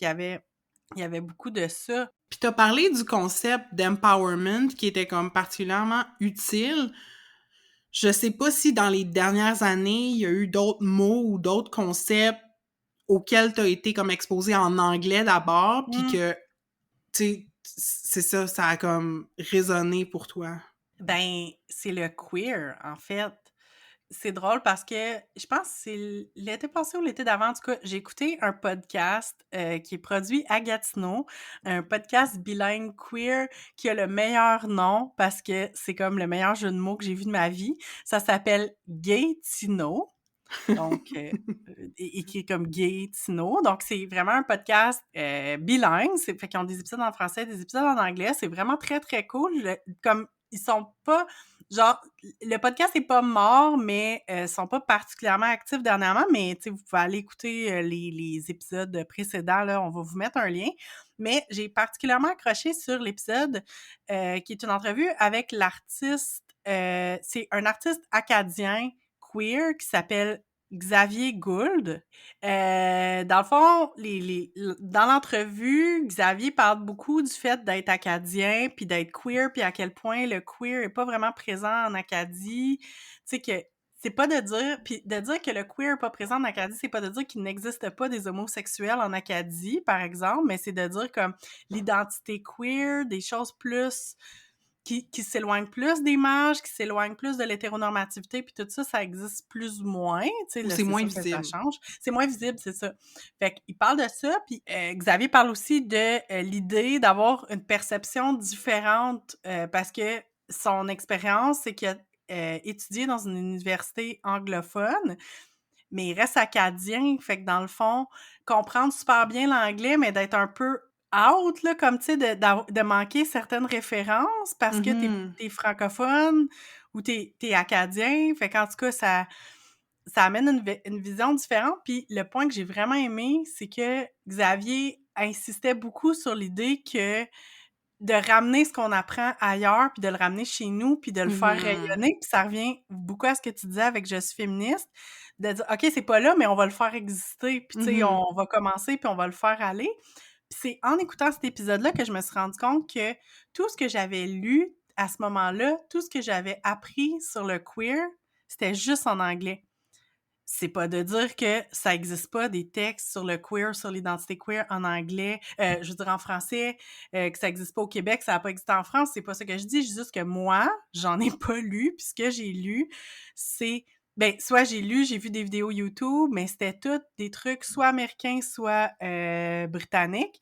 il y avait beaucoup de ça. Puis t'as parlé du concept d'empowerment qui était comme particulièrement utile. Je sais pas si dans les dernières années, il y a eu d'autres mots ou d'autres concepts auxquels t'as été comme exposé en anglais d'abord, puis Mmh. que, tu sais, c'est ça, ça a comme résonné pour toi. Ben, c'est le queer, en fait. C'est drôle parce que je pense que c'est l'été passé ou l'été d'avant, en tout cas, j'ai écouté un podcast qui est produit à Gatineau, un podcast bilingue queer qui a le meilleur nom parce que c'est comme le meilleur jeu de mots que j'ai vu de ma vie. Ça s'appelle Gaytino, donc écrit comme Gaytino. Donc c'est vraiment un podcast bilingue, fait qu'ils ont des épisodes en français, des épisodes en anglais. C'est vraiment très très cool. Comme ils sont pas genre le podcast est pas mort, mais sont pas particulièrement actifs dernièrement. Mais tu sais, vous pouvez aller écouter les épisodes précédents. Là, on va vous mettre un lien. Mais j'ai particulièrement accroché sur l'épisode qui est une entrevue avec l'artiste. C'est un artiste acadien queer qui s'appelle Xavier Gould. Dans le fond, dans l'entrevue, Xavier parle beaucoup du fait d'être acadien, puis d'être queer, puis à quel point le queer est pas vraiment présent en Acadie. Tu sais que c'est pas de dire, puis de dire que le queer est pas présent en Acadie, c'est pas de dire qu'il n'existe pas des homosexuels en Acadie, par exemple, mais c'est de dire comme l'identité queer, des choses plus qui s'éloignent plus des marges, qui s'éloignent plus de l'hétéronormativité, puis tout ça, ça existe plus ou moins. Tu sais, Ou là, c'est c'est moins sûr que ça visible. change. C'est moins visible, c'est ça. Fait qu'il parle de ça, puis Xavier parle aussi de l'idée d'avoir une perception différente parce que son expérience, c'est qu'il a étudié dans une université anglophone, mais il reste acadien. Fait que dans le fond, comprendre super bien l'anglais, mais d'être un peu out, là, comme tu sais, de manquer certaines références parce que Mhm. t'es francophone ou t'es acadien. Fait qu'en tout cas, ça amène une vision différente. Puis le point que j'ai vraiment aimé, c'est que Xavier insistait beaucoup sur l'idée que de ramener ce qu'on apprend ailleurs, puis de le ramener chez nous, puis de le faire Mhm. rayonner. Puis ça revient beaucoup à ce que tu disais avec Je suis féministe, de dire OK, c'est pas là, mais on va le faire exister. Puis tu sais, Mhm. on va commencer, puis on va le faire aller. Puis c'est en écoutant cet épisode-là que je me suis rendu compte que tout ce que j'avais lu à ce moment-là, tout ce que j'avais appris sur le queer, c'était juste en anglais. c'est pas de dire que ça existe pas des textes sur le queer, sur l'identité queer en anglais, je veux dire en français, que ça existe pas au Québec, ça a pas existé en France, c'est pas ça que je dis juste que moi, j'en ai pas lu, puis ce que j'ai lu, c'est soit j'ai vu des vidéos YouTube, mais c'était tous des trucs soit américains, soit, britanniques.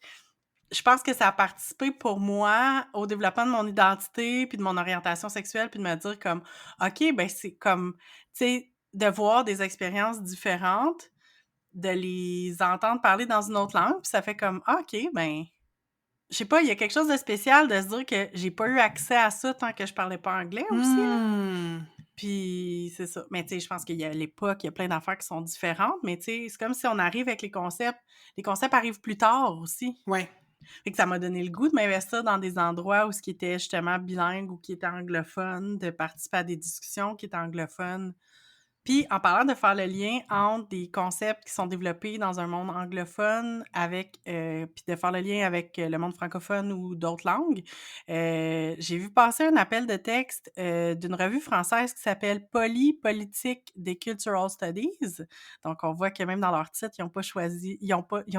Je pense que ça a participé pour moi au développement de mon identité, puis de mon orientation sexuelle, puis de me dire comme: «OK, c'est comme» tu sais, de voir des expériences différentes, de les entendre parler dans une autre langue, puis ça fait comme: «Ah OK, je sais pas, il y a quelque chose de spécial de se dire que j'ai pas eu accès à ça tant que je parlais pas anglais aussi, là». Mmh. Puis c'est ça. Mais tu sais, je pense qu'il y a l'époque, il y a plein d'affaires qui sont différentes, mais tu sais, c'est comme si on arrive avec les concepts arrivent plus tard aussi. Ouais. Fait que ça m'a donné le goût de m'investir dans des endroits où ce qui était justement bilingue ou qui était anglophone, de participer à des discussions qui étaient anglophones. Puis, en parlant de faire le lien entre des concepts qui sont développés dans un monde anglophone avec, puis de faire le lien avec le monde francophone ou d'autres langues, j'ai vu passer un appel de texte d'une revue française qui s'appelle Politique des Cultural Studies. Donc, on voit que même dans leur titre, ils ont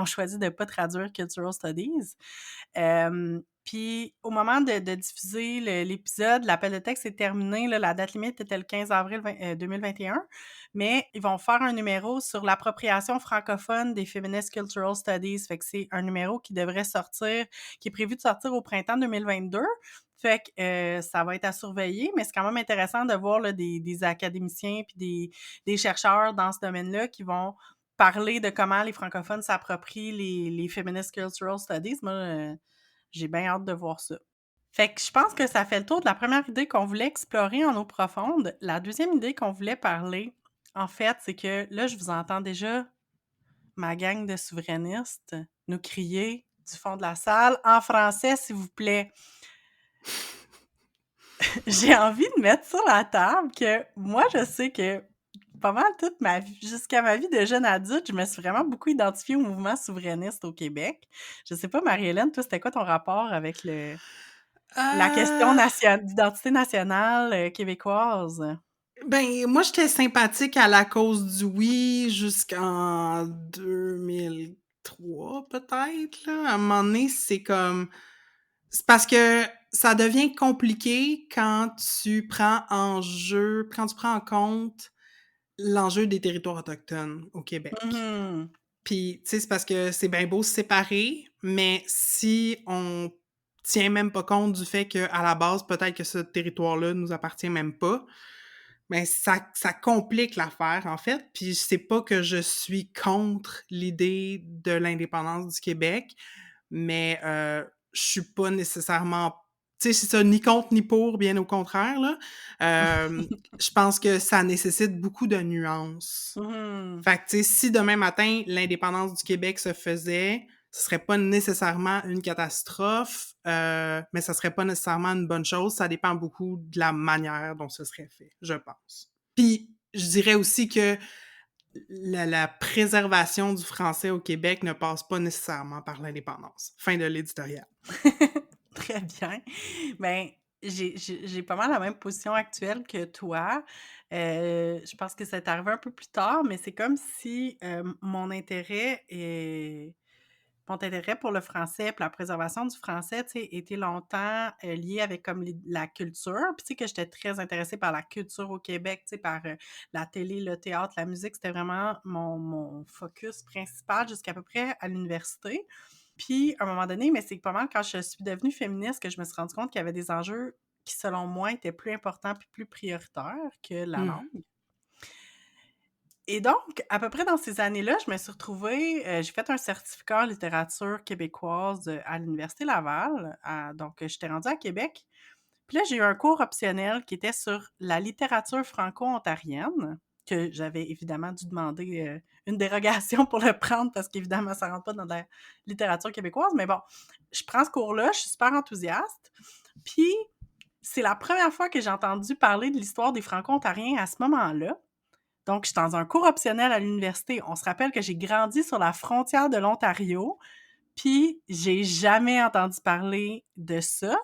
choisi de pas traduire Cultural Studies. Puis au moment de diffuser l'épisode, l'appel de texte est terminé, là, la date limite était le 15 avril 2021, mais ils vont faire un numéro sur l'appropriation francophone des Feminist Cultural Studies. Fait que c'est un numéro qui devrait sortir, qui est prévu de sortir au printemps 2022. Fait que ça va être à surveiller, mais c'est quand même intéressant de voir là, des académiciens puis des chercheurs dans ce domaine-là qui vont parler de comment les francophones s'approprient les Feminist Cultural Studies. Moi, j'ai bien hâte de voir ça. Fait que je pense que ça fait le tour de la première idée qu'on voulait explorer en eau profonde. La deuxième idée qu'on voulait parler, en fait, c'est que là, je vous entends déjà, ma gang de souverainistes, nous crier du fond de la salle en français, s'il vous plaît. J'ai envie de mettre sur la table que moi, je sais que pas mal toute ma vie, jusqu'à ma vie de jeune adulte, je me suis vraiment beaucoup identifiée au mouvement souverainiste au Québec. Je sais pas, Marie-Hélène, toi, c'était quoi ton rapport avec la question Heu, d'identité nationale québécoise? ben, moi, j'étais sympathique à la cause du oui jusqu'en 2003 peut-être, là. À un moment donné, c'est parce que ça devient compliqué quand tu prends en compte l'enjeu des territoires autochtones au Québec. Mhm. Puis, tu sais, c'est parce que c'est bien beau se séparer, mais si on tient même pas compte du fait qu'à la base, peut-être que ce territoire-là nous appartient même pas, ben ça complique l'affaire, en fait. Puis c'est pas que je suis contre l'idée de l'indépendance du Québec, mais je suis pas nécessairement tu sais, c'est ça, ni contre ni pour, bien au contraire, là. Je pense que ça nécessite beaucoup de nuances. Mhm. Fait que, tu sais, si demain matin, l'indépendance du Québec se faisait, ce serait pas nécessairement une catastrophe, mais ça serait pas nécessairement une bonne chose. Ça dépend beaucoup de la manière dont ce serait fait, je pense. Puis, je dirais aussi que la préservation du français au Québec ne passe pas nécessairement par l'indépendance. Fin de l'éditorial. Très bien. Ben, j'ai pas mal la même position actuelle que toi. Je pense que c'est arrivé un peu plus tard, mais c'est comme si, mon intérêt pour le français, pour la préservation du français, tu sais, était longtemps, lié avec comme la culture. Puis tu sais que j'étais très intéressée par la culture au Québec, tu sais, par, la télé, le théâtre, la musique. C'était vraiment mon focus principal jusqu'à peu près à l'université. Puis, à un moment donné, mais c'est pas mal quand je suis devenue féministe que je me suis rendu compte qu'il y avait des enjeux qui, selon moi, étaient plus importants puis plus prioritaires que la Mmh. langue. Et donc, à peu près dans ces années-là, je me suis retrouvée, j'ai fait un certificat en littérature québécoise, à l'Université Laval. Donc, j'étais rendue à Québec. Puis là, j'ai eu un cours optionnel qui était sur la littérature franco-ontarienne, que j'avais évidemment dû demander, une dérogation pour le prendre parce qu'évidemment, ça rentre pas dans la littérature québécoise. Mais bon, je prends ce cours-là, je suis super enthousiaste. Puis, c'est la première fois que j'ai entendu parler de l'histoire des Franco-Ontariens à ce moment-là. Donc, je suis dans un cours optionnel à l'université. On se rappelle que j'ai grandi sur la frontière de l'Ontario, puis j'ai jamais entendu parler de ça.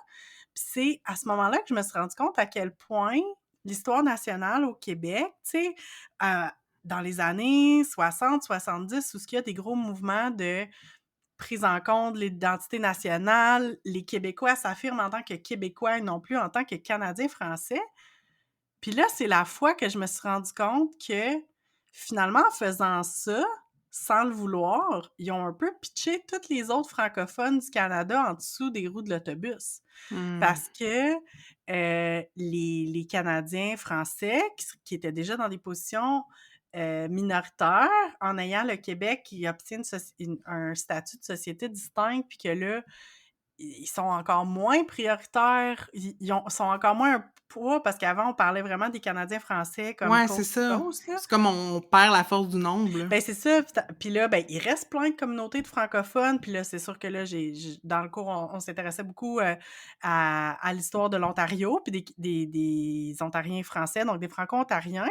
Puis c'est à ce moment-là que je me suis rendu compte à quel point l'histoire nationale au Québec, tu sais, dans les années 60-70, où il y a des gros mouvements de prise en compte de l'identité nationale, les Québécois s'affirment en tant que Québécois et non plus en tant que Canadiens français. Puis là, c'est la fois que je me suis rendu compte que, finalement, en faisant ça, sans le vouloir, ils ont un peu pitché tous les autres francophones du Canada en dessous des roues de l'autobus. Mmh. Parce que les Canadiens français, qui étaient déjà dans des positions minoritaires, en ayant le Québec qui obtient un statut de société distincte, puis que là, ils sont encore moins prioritaires, sont encore moins un poids, parce qu'avant, on parlait vraiment des Canadiens français comme Ouais, c'est coast to ça. coast, là. C'est comme on perd la force du nombre, là. Ben, c'est ça, puis là, ben, il reste plein de communautés de francophones, puis là, c'est sûr que là, dans le cours, on s'intéressait beaucoup à l'histoire de l'Ontario, puis des Ontariens français, donc des Franco-Ontariens.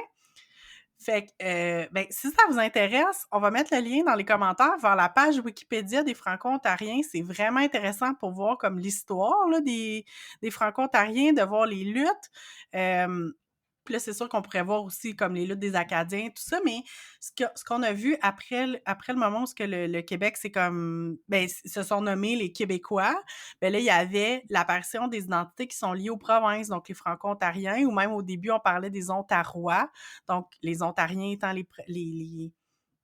Fait que, ben, si ça vous intéresse, on va mettre le lien dans les commentaires vers la page Wikipédia des Franco-Ontariens. C'est vraiment intéressant pour voir comme l'histoire là, des Franco-Ontariens, de voir les luttes. Puis là, c'est sûr qu'on pourrait voir aussi comme les luttes des Acadiens, tout ça, mais ce qu'on a vu après le moment où le Québec, c'est comme, ben, se sont nommés les Québécois, ben là, il y avait l'apparition des identités qui sont liées aux provinces, donc les Franco-Ontariens, ou même au début, on parlait des Ontarois, donc les Ontariens étant les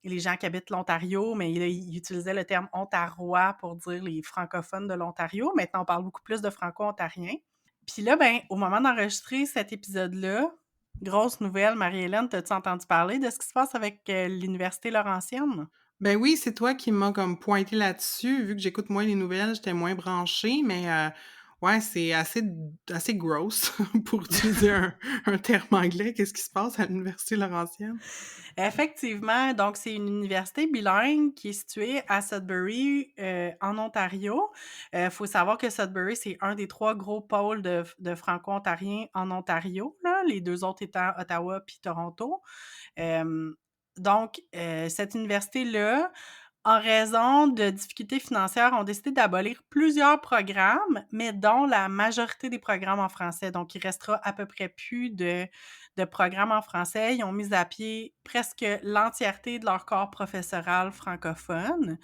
gens qui habitent l'Ontario, mais ils utilisaient le terme Ontarois pour dire les francophones de l'Ontario. Maintenant, on parle beaucoup plus de Franco-Ontariens. Puis là, ben, au moment d'enregistrer cet épisode-là, grosse nouvelle, Marie-Hélène, t'as-tu entendu parler de ce qui se passe avec l'Université Laurentienne? Ben oui, c'est toi qui m'as comme pointé là-dessus. Vu que j'écoute moins les nouvelles, j'étais moins branchée, mais ouais, c'est assez gross pour utiliser un terme anglais. Qu'est-ce qui se passe à l'Université Laurentienne? Effectivement, donc c'est une université bilingue qui est située à Sudbury, en Ontario. Faut savoir que Sudbury, c'est un des 3 gros pôles de franco-ontariens en Ontario, là, les 2 autres étant Ottawa puis Toronto. Donc cette université-là, en raison de difficultés financières, ont décidé d'abolir plusieurs programmes, mais dont la majorité des programmes en français. Donc, il restera à peu près plus de programmes en français. Ils ont mis à pied presque l'entièreté de leur corps professoral francophone.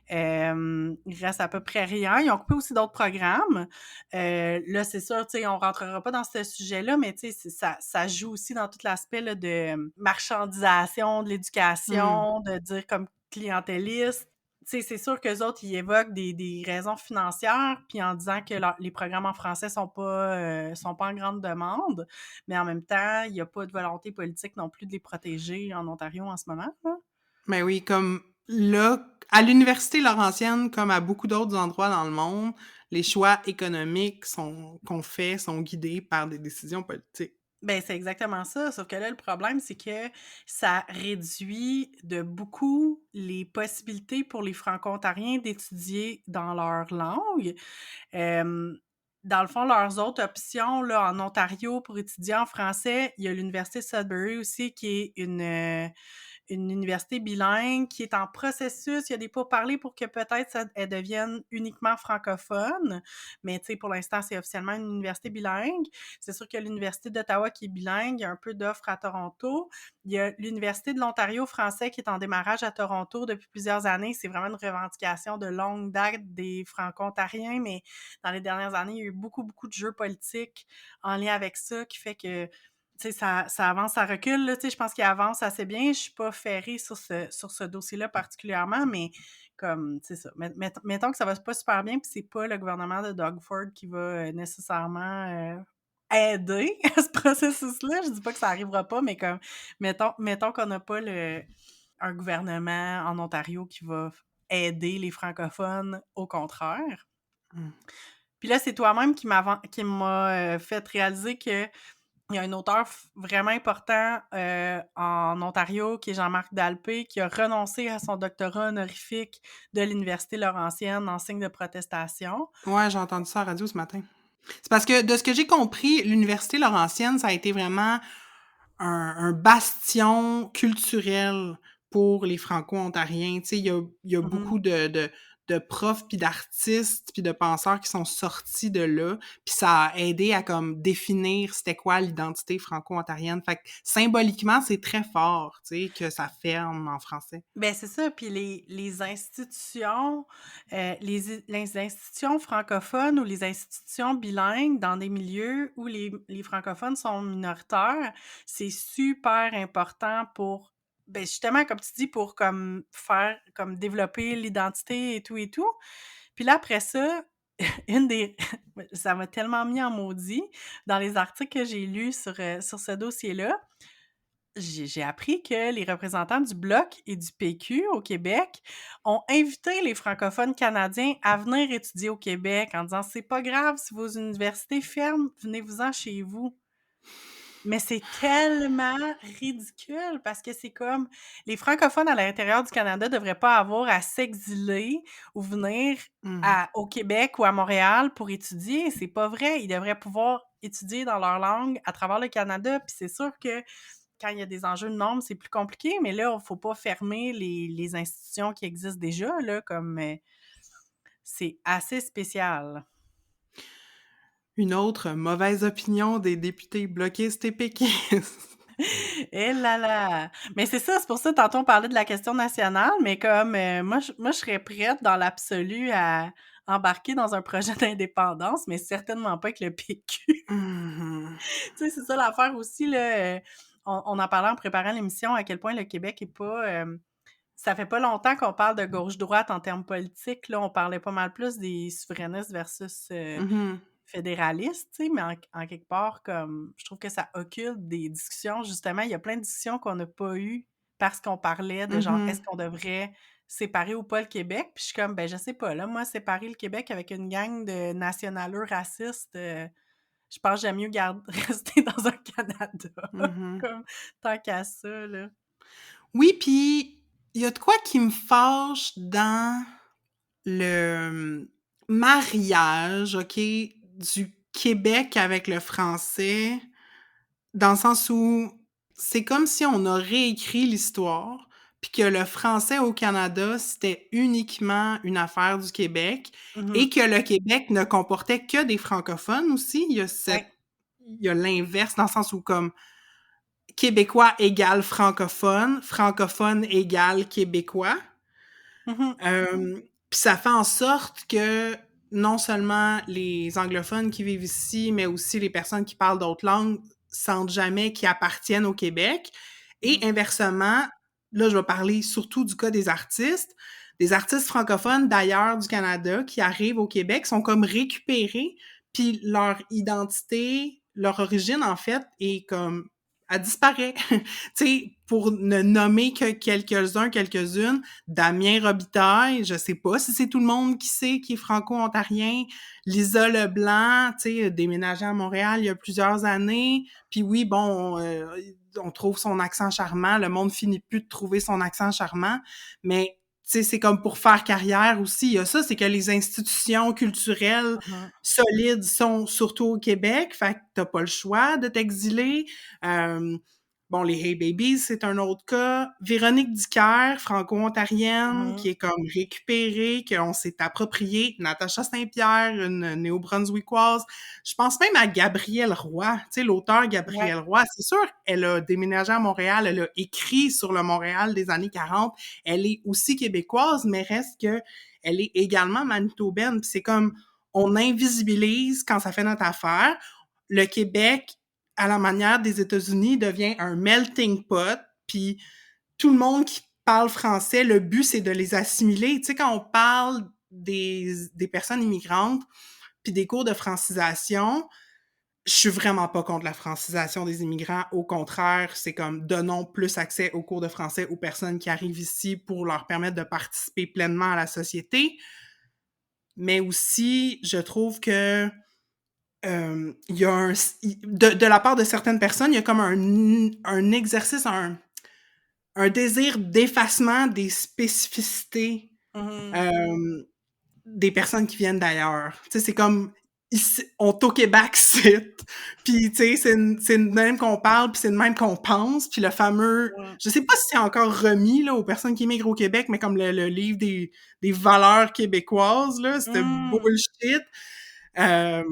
Il reste à peu près rien. Ils ont coupé aussi d'autres programmes. Là, c'est sûr, tu sais, on rentrera pas dans ce sujet-là, mais tu sais, ça joue aussi dans tout l'aspect là, de marchandisation de Mmh. l'éducation, de dire comme clientéliste. Tu sais, c'est sûr qu'eux autres, ils évoquent des raisons financières, puis en disant que les programmes en français sont pas en grande demande, mais en même temps, il y a pas de volonté politique non plus de les protéger en Ontario en ce moment, là. Ben oui, comme là, à l'Université Laurentienne, comme à beaucoup d'autres endroits dans le monde, les choix économiques qu'on fait sont guidés par des décisions politiques. Ben, c'est exactement ça, sauf que là, le problème, c'est que ça réduit de beaucoup les possibilités pour les franco-ontariens d'étudier dans leur langue. Dans le fond, leurs autres options là, en Ontario pour étudier en français, il y a l'Université de Sudbury aussi, qui est une université bilingue qui est en processus. Il y a des pourparlers pour que peut-être elle devienne uniquement francophone, mais tu sais, pour l'instant, c'est officiellement une université bilingue. C'est sûr qu'il y a l'Université d'Ottawa qui est bilingue, il y a un peu d'offres à Toronto. Il y a l'Université de l'Ontario français qui est en démarrage à Toronto depuis plusieurs années. C'est vraiment une revendication de longue date des Franco-Ontariens, mais dans les dernières années, il y a eu beaucoup, beaucoup de jeux politiques en lien avec ça qui fait que tu sais, ça avance, ça recule, là, tu sais, je pense qu'il avance assez bien. Je suis pas ferrée sur ce dossier-là particulièrement, mais comme, c'est ça. Mettons que ça va pas super bien, puis c'est pas le gouvernement de Doug Ford qui va nécessairement aider à ce processus-là. Je dis pas que ça arrivera pas, mais comme, mettons qu'on n'a pas un gouvernement en Ontario qui va aider les francophones, au contraire. Mmh. Puis là, c'est toi-même qui m'a fait réaliser que il y a un auteur vraiment important en Ontario qui est Jean-Marc Dalpé qui a renoncé à son doctorat honorifique de l'Université Laurentienne en signe de protestation. Ouais, j'ai entendu ça à la radio ce matin. C'est parce que, de ce que j'ai compris, l'Université Laurentienne, ça a été vraiment un bastion culturel pour les Franco-Ontariens. Tu sais, il y a Mmh. beaucoup de profs puis d'artistes puis de penseurs qui sont sortis de là, puis ça a aidé à comme définir c'était quoi l'identité franco-ontarienne. Fait que symboliquement, c'est très fort, tu sais, que ça ferme en français. Ben, c'est ça, puis les institutions, les institutions francophones ou les institutions bilingues dans des milieux où les francophones sont minoritaires, c'est super important pour, ben, justement, comme tu dis, pour comme faire comme développer l'identité et tout. Puis là, après ça, une des ça m'a tellement mis en maudit dans les articles que j'ai lus sur ce dossier-là. J'ai appris que les représentants du Bloc et du PQ au Québec ont invité les francophones canadiens à venir étudier au Québec en disant: «C'est pas grave si vos universités ferment, venez-vous-en chez vous». Mais c'est tellement ridicule parce que c'est comme les francophones à l'intérieur du Canada devraient pas avoir à s'exiler ou venir Mmh. au Québec ou à Montréal pour étudier. C'est pas vrai. Ils devraient pouvoir étudier dans leur langue à travers le Canada. Puis c'est sûr que quand il y a des enjeux de normes, c'est plus compliqué, mais là, il faut pas fermer les institutions qui existent déjà, là, comme c'est assez spécial. Une autre mauvaise opinion des députés bloquistes et péquistes. Eh là là! Mais c'est ça, c'est pour ça, tantôt, on parlait de la question nationale, mais comme moi, je serais prête dans l'absolu à embarquer dans un projet d'indépendance, mais certainement pas avec le PQ. Mmh. Tu sais, c'est ça l'affaire aussi, là. On en parlait en préparant l'émission, à quel point le Québec est pas. Ça fait pas longtemps qu'on parle de gauche-droite en termes politiques. Là, on parlait pas mal plus des souverainistes versus Mmh. fédéralistes, tu sais, mais en quelque part, comme je trouve que ça occulte des discussions. Justement, il y a plein de discussions qu'on n'a pas eues parce qu'on parlait de genre, est-ce Mmh. qu'on devrait séparer ou pas le Québec? Puis je suis comme, ben, je sais pas, là, moi, séparer le Québec avec une gang de nationaleux racistes, je pense que j'aime mieux rester dans un Canada, Mmh. comme tant qu'à ça, là. Oui, puis il y a de quoi qui me fâche dans le mariage, OK, du Québec avec le français, dans le sens où c'est comme si on a réécrit l'histoire, puis que le français au Canada, c'était uniquement une affaire du Québec Mmh. et que le Québec ne comportait que des francophones aussi. Ouais. Il y a l'inverse dans le sens où comme québécois égale francophone, francophone égale québécois. Mmh. Puis ça fait en sorte que non seulement les anglophones qui vivent ici, mais aussi les personnes qui parlent d'autres langues sentent jamais qu'ils appartiennent au Québec. Et Mmh. inversement, là, je vais parler surtout du cas des artistes. Des artistes francophones d'ailleurs du Canada qui arrivent au Québec sont comme récupérés, puis leur identité, leur origine, en fait, est comme elle disparaît. Tu sais, pour ne nommer que quelques-uns, quelques-unes, Damien Robitaille, je sais pas si c'est tout le monde qui sait qui est franco-ontarien. Lisa Leblanc, tu sais, déménagé à Montréal il y a plusieurs années. Puis oui, bon, on trouve son accent charmant. Le monde finit plus de trouver son accent charmant. Mais, tu sais, c'est comme pour faire carrière aussi. Il y a ça, c'est que les institutions culturelles Mmh. solides sont surtout au Québec. Fait que t'as pas le choix de t'exiler. Euh, Bon, les Hey Babies, c'est un autre cas. Véronique Dicker, franco-ontarienne, Mmh. qui est comme récupérée, qu'on s'est appropriée. Natacha Saint-Pierre, une néo-brunswickoise. Je pense même à Gabrielle Roy, tu sais, l'auteur Ouais. Gabrielle Roy. C'est sûr, elle a déménagé à Montréal, elle a écrit sur le Montréal des années 40. Elle est aussi québécoise, mais reste que elle est également manitobaine. Puis c'est comme, on invisibilise quand ça fait notre affaire. Le Québec à la manière des États-Unis, devient un melting pot, puis tout le monde qui parle français, le but, c'est de les assimiler. Tu sais, quand on parle des personnes immigrantes, puis des cours de francisation, je suis vraiment pas contre la francisation des immigrants. Au contraire, c'est comme donnons plus accès aux cours de français aux personnes qui arrivent ici pour leur permettre de participer pleinement à la société. Mais aussi, je trouve que il y a de la part de certaines personnes, il y a comme un exercice, un désir d'effacement des spécificités Mmh. euh, des personnes qui viennent d'ailleurs. Tu sais, c'est comme ici, on est au Québec, c'est. Puis, tu sais, c'est de même qu'on parle, puis c'est de même qu'on pense. Puis le fameux, Mmh. je sais pas si c'est encore remis là, aux personnes qui immigrent au Québec, mais comme le livre des valeurs québécoises, là, c'était Mmh. bullshit. Euh,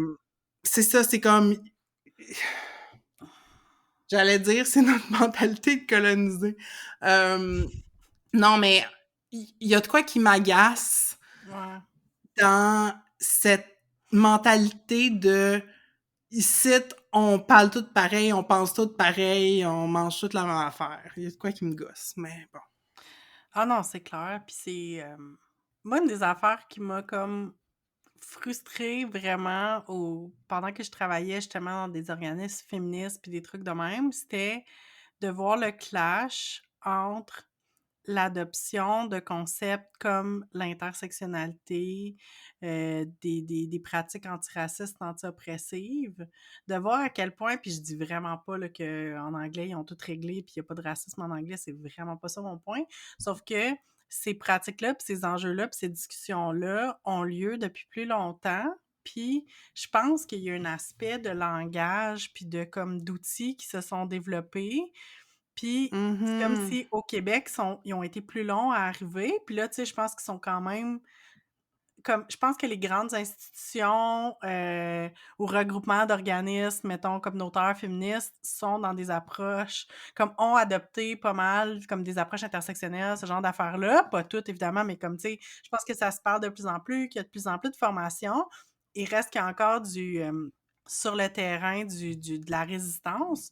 c'est ça, c'est comme, j'allais dire, c'est notre mentalité de coloniser. Euh, non, mais il y a de quoi qui m'agace Ouais. dans cette mentalité de ici, on parle tout pareil, on pense tout pareil, on mange toute la même affaire. Il y a de quoi qui me gosse, mais bon. Ah non, c'est clair, puis c'est, moi, une des affaires qui m'a comme frustrée vraiment pendant que je travaillais justement dans des organismes féministes puis des trucs de même, c'était de voir le clash entre l'adoption de concepts comme l'intersectionnalité, des pratiques antiracistes, anti-oppressives, de voir à quel point, puis je dis vraiment pas là, qu'en anglais, ils ont tout réglé, puis il n'y a pas de racisme en anglais, c'est vraiment pas ça mon point. Sauf que ces pratiques-là, puis ces enjeux-là, puis ces discussions-là ont lieu depuis plus longtemps. Puis je pense qu'il y a un aspect de langage, puis de comme d'outils qui se sont développés, puis c'est comme Mhm. si au Québec, ils ont été plus longs à arriver. Puis là, tu sais, je pense qu'ils sont quand même comme je pense que les grandes institutions, ou regroupements d'organismes, mettons, communautaires féministes, sont dans des approches comme ont adopté pas mal comme des approches intersectionnelles, ce genre d'affaires-là. Pas toutes, évidemment, mais comme, tu sais, je pense que ça se parle de plus en plus, qu'il y a de plus en plus de formations. Il reste qu'il y a encore sur le terrain de la résistance.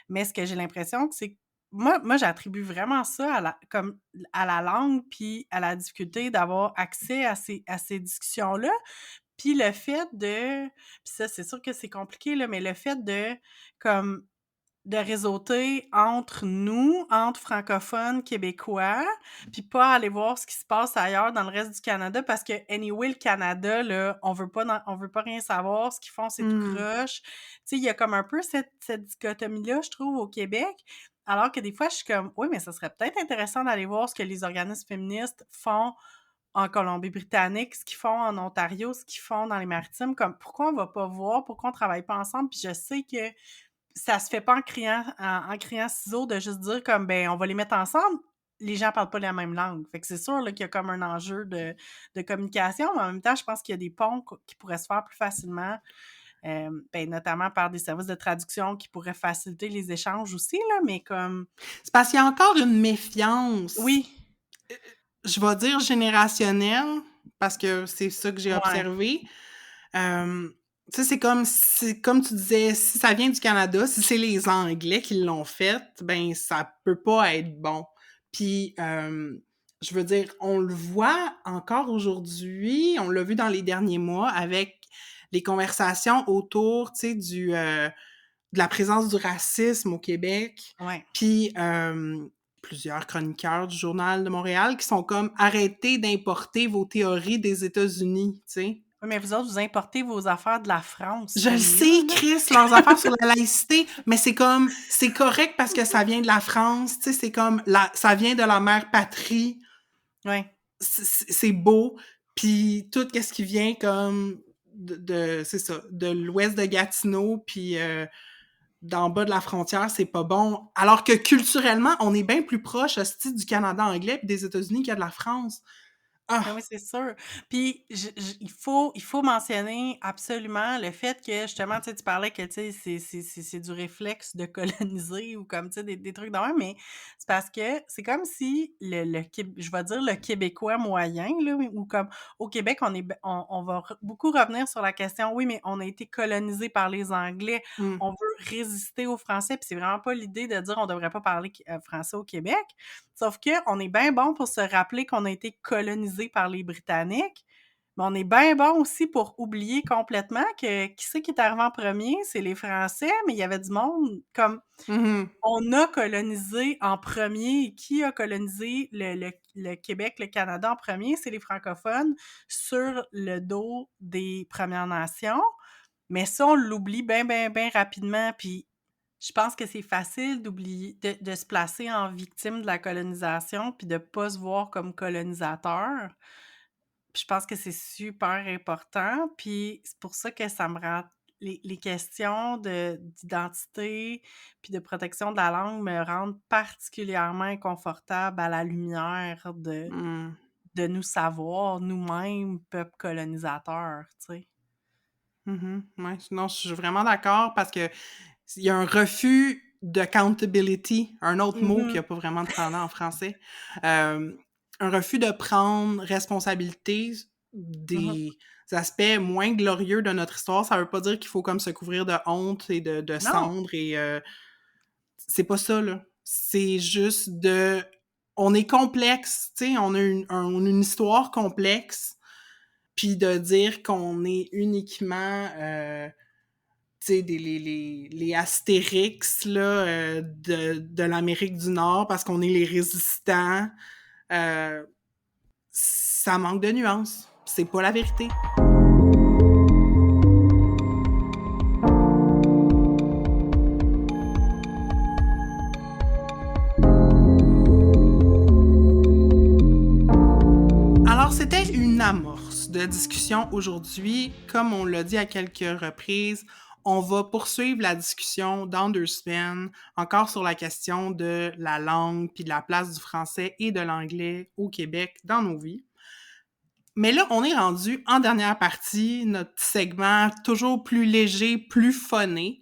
Mais ce que j'ai l'impression, c'est que moi j'attribue vraiment ça à la langue, puis à la difficulté d'avoir accès à ces discussions-là. Puis le fait puis ça, c'est sûr que c'est compliqué, là, mais le fait comme, de réseauter entre nous, entre francophones québécois, puis pas aller voir ce qui se passe ailleurs dans le reste du Canada parce que anyway, le Canada, là, on veut pas rien savoir. Ce qu'ils font, c'est tout Mm. croche. Tu sais, il y a comme un peu cette dichotomie-là, je trouve, au Québec. Alors que des fois, je suis comme, oui, mais ça serait peut-être intéressant d'aller voir ce que les organismes féministes font en Colombie-Britannique, ce qu'ils font en Ontario, ce qu'ils font dans les Maritimes. Comme, pourquoi on va pas voir, pourquoi on travaille pas ensemble? Puis je sais que ça se fait pas en criant ciseaux de juste dire comme, ben, on va les mettre ensemble. Les gens parlent pas la même langue. Fait que c'est sûr là, qu'il y a comme un enjeu de communication, mais en même temps, je pense qu'il y a des ponts qui pourraient se faire plus facilement, ben, notamment par des services de traduction qui pourraient faciliter les échanges aussi, là, mais comme... C'est parce qu'il y a encore une méfiance, Oui, je vais dire générationnelle, parce que c'est ça que j'ai ouais, observé. Euh, Tu sais, c'est comme tu disais, si ça vient du Canada, si c'est les Anglais qui l'ont fait, ben ça peut pas être bon. Puis, je veux dire, on le voit encore aujourd'hui, on l'a vu dans les derniers mois avec les conversations autour, tu sais, de la présence du racisme au Québec. ouais. Puis, plusieurs chroniqueurs du Journal de Montréal qui sont comme arrêtez d'importer vos théories des États-Unis, tu sais. Oui, mais vous autres, vous importez vos affaires de la France, Je le comme là, sais, là. Chris, leurs affaires sur la laïcité, mais c'est comme, c'est correct parce que ça vient de la France, tu sais, c'est comme, ça vient de la mère patrie, Ouais. c'est beau, puis tout ce qui vient comme c'est ça, de l'ouest de Gatineau, puis d'en bas de la frontière, c'est pas bon. Alors que culturellement, on est bien plus proche, hostie, du Canada anglais puis des États-Unis qu'il y a de la France. Ah! Ben oui, c'est sûr. Puis il faut mentionner absolument le fait que justement, tu sais, tu parlais que, tu sais, c'est du réflexe de coloniser ou comme, tu sais, des trucs de même, mais c'est parce que c'est comme si je vais dire le Québécois moyen, là, ou comme au Québec, on va beaucoup revenir sur la question, oui, mais on a été colonisé par les Anglais, Mm. on veut résister aux Français, puis c'est vraiment pas l'idée de dire on devrait pas parler français au Québec. Sauf qu'on est bien bon pour se rappeler qu'on a été colonisé par les Britanniques, mais on est bien bon aussi pour oublier complètement que qui c'est qui est arrivé en premier? C'est les Français, mais il y avait du monde comme Mhm. on a colonisé en premier. Et qui a colonisé le Québec, le Canada en premier? C'est les francophones sur le dos des Premières Nations. Mais ça, on l'oublie bien, bien, bien rapidement. Puis je pense que c'est facile d'oublier, de se placer en victime de la colonisation, puis de pas se voir comme colonisateur. Puis je pense que c'est super important, puis c'est pour ça que ça me rend les questions d'identité puis de protection de la langue me rendent particulièrement inconfortable à la lumière Mmh. de nous savoir nous-mêmes, peuple colonisateur, tu sais. Mmh. Ouais, non, je suis vraiment d'accord parce que il y a un refus d'accountability, un autre mot qui Mmh. a pas vraiment de pendant en français. Hem, un refus de prendre responsabilité Mmh. des aspects moins glorieux de notre histoire. Ça veut pas dire qu'il faut comme se couvrir de honte et de Non! cendre et c'est pas ça, là. C'est juste de on est complexe, tu sais, on a une histoire complexe, puis de dire qu'on est uniquement, tu sais, les Astérix, là, de l'Amérique du Nord parce qu'on est les résistants, heu, ça manque de nuances. C'est pas la vérité. Alors, c'était une amorce de discussion aujourd'hui. Comme on l'a dit à quelques reprises, on va poursuivre la discussion dans 2 semaines, encore sur la question de la langue, puis de la place du français et de l'anglais au Québec dans nos vies. Mais là, on est rendu en dernière partie, notre segment toujours plus léger, plus funné,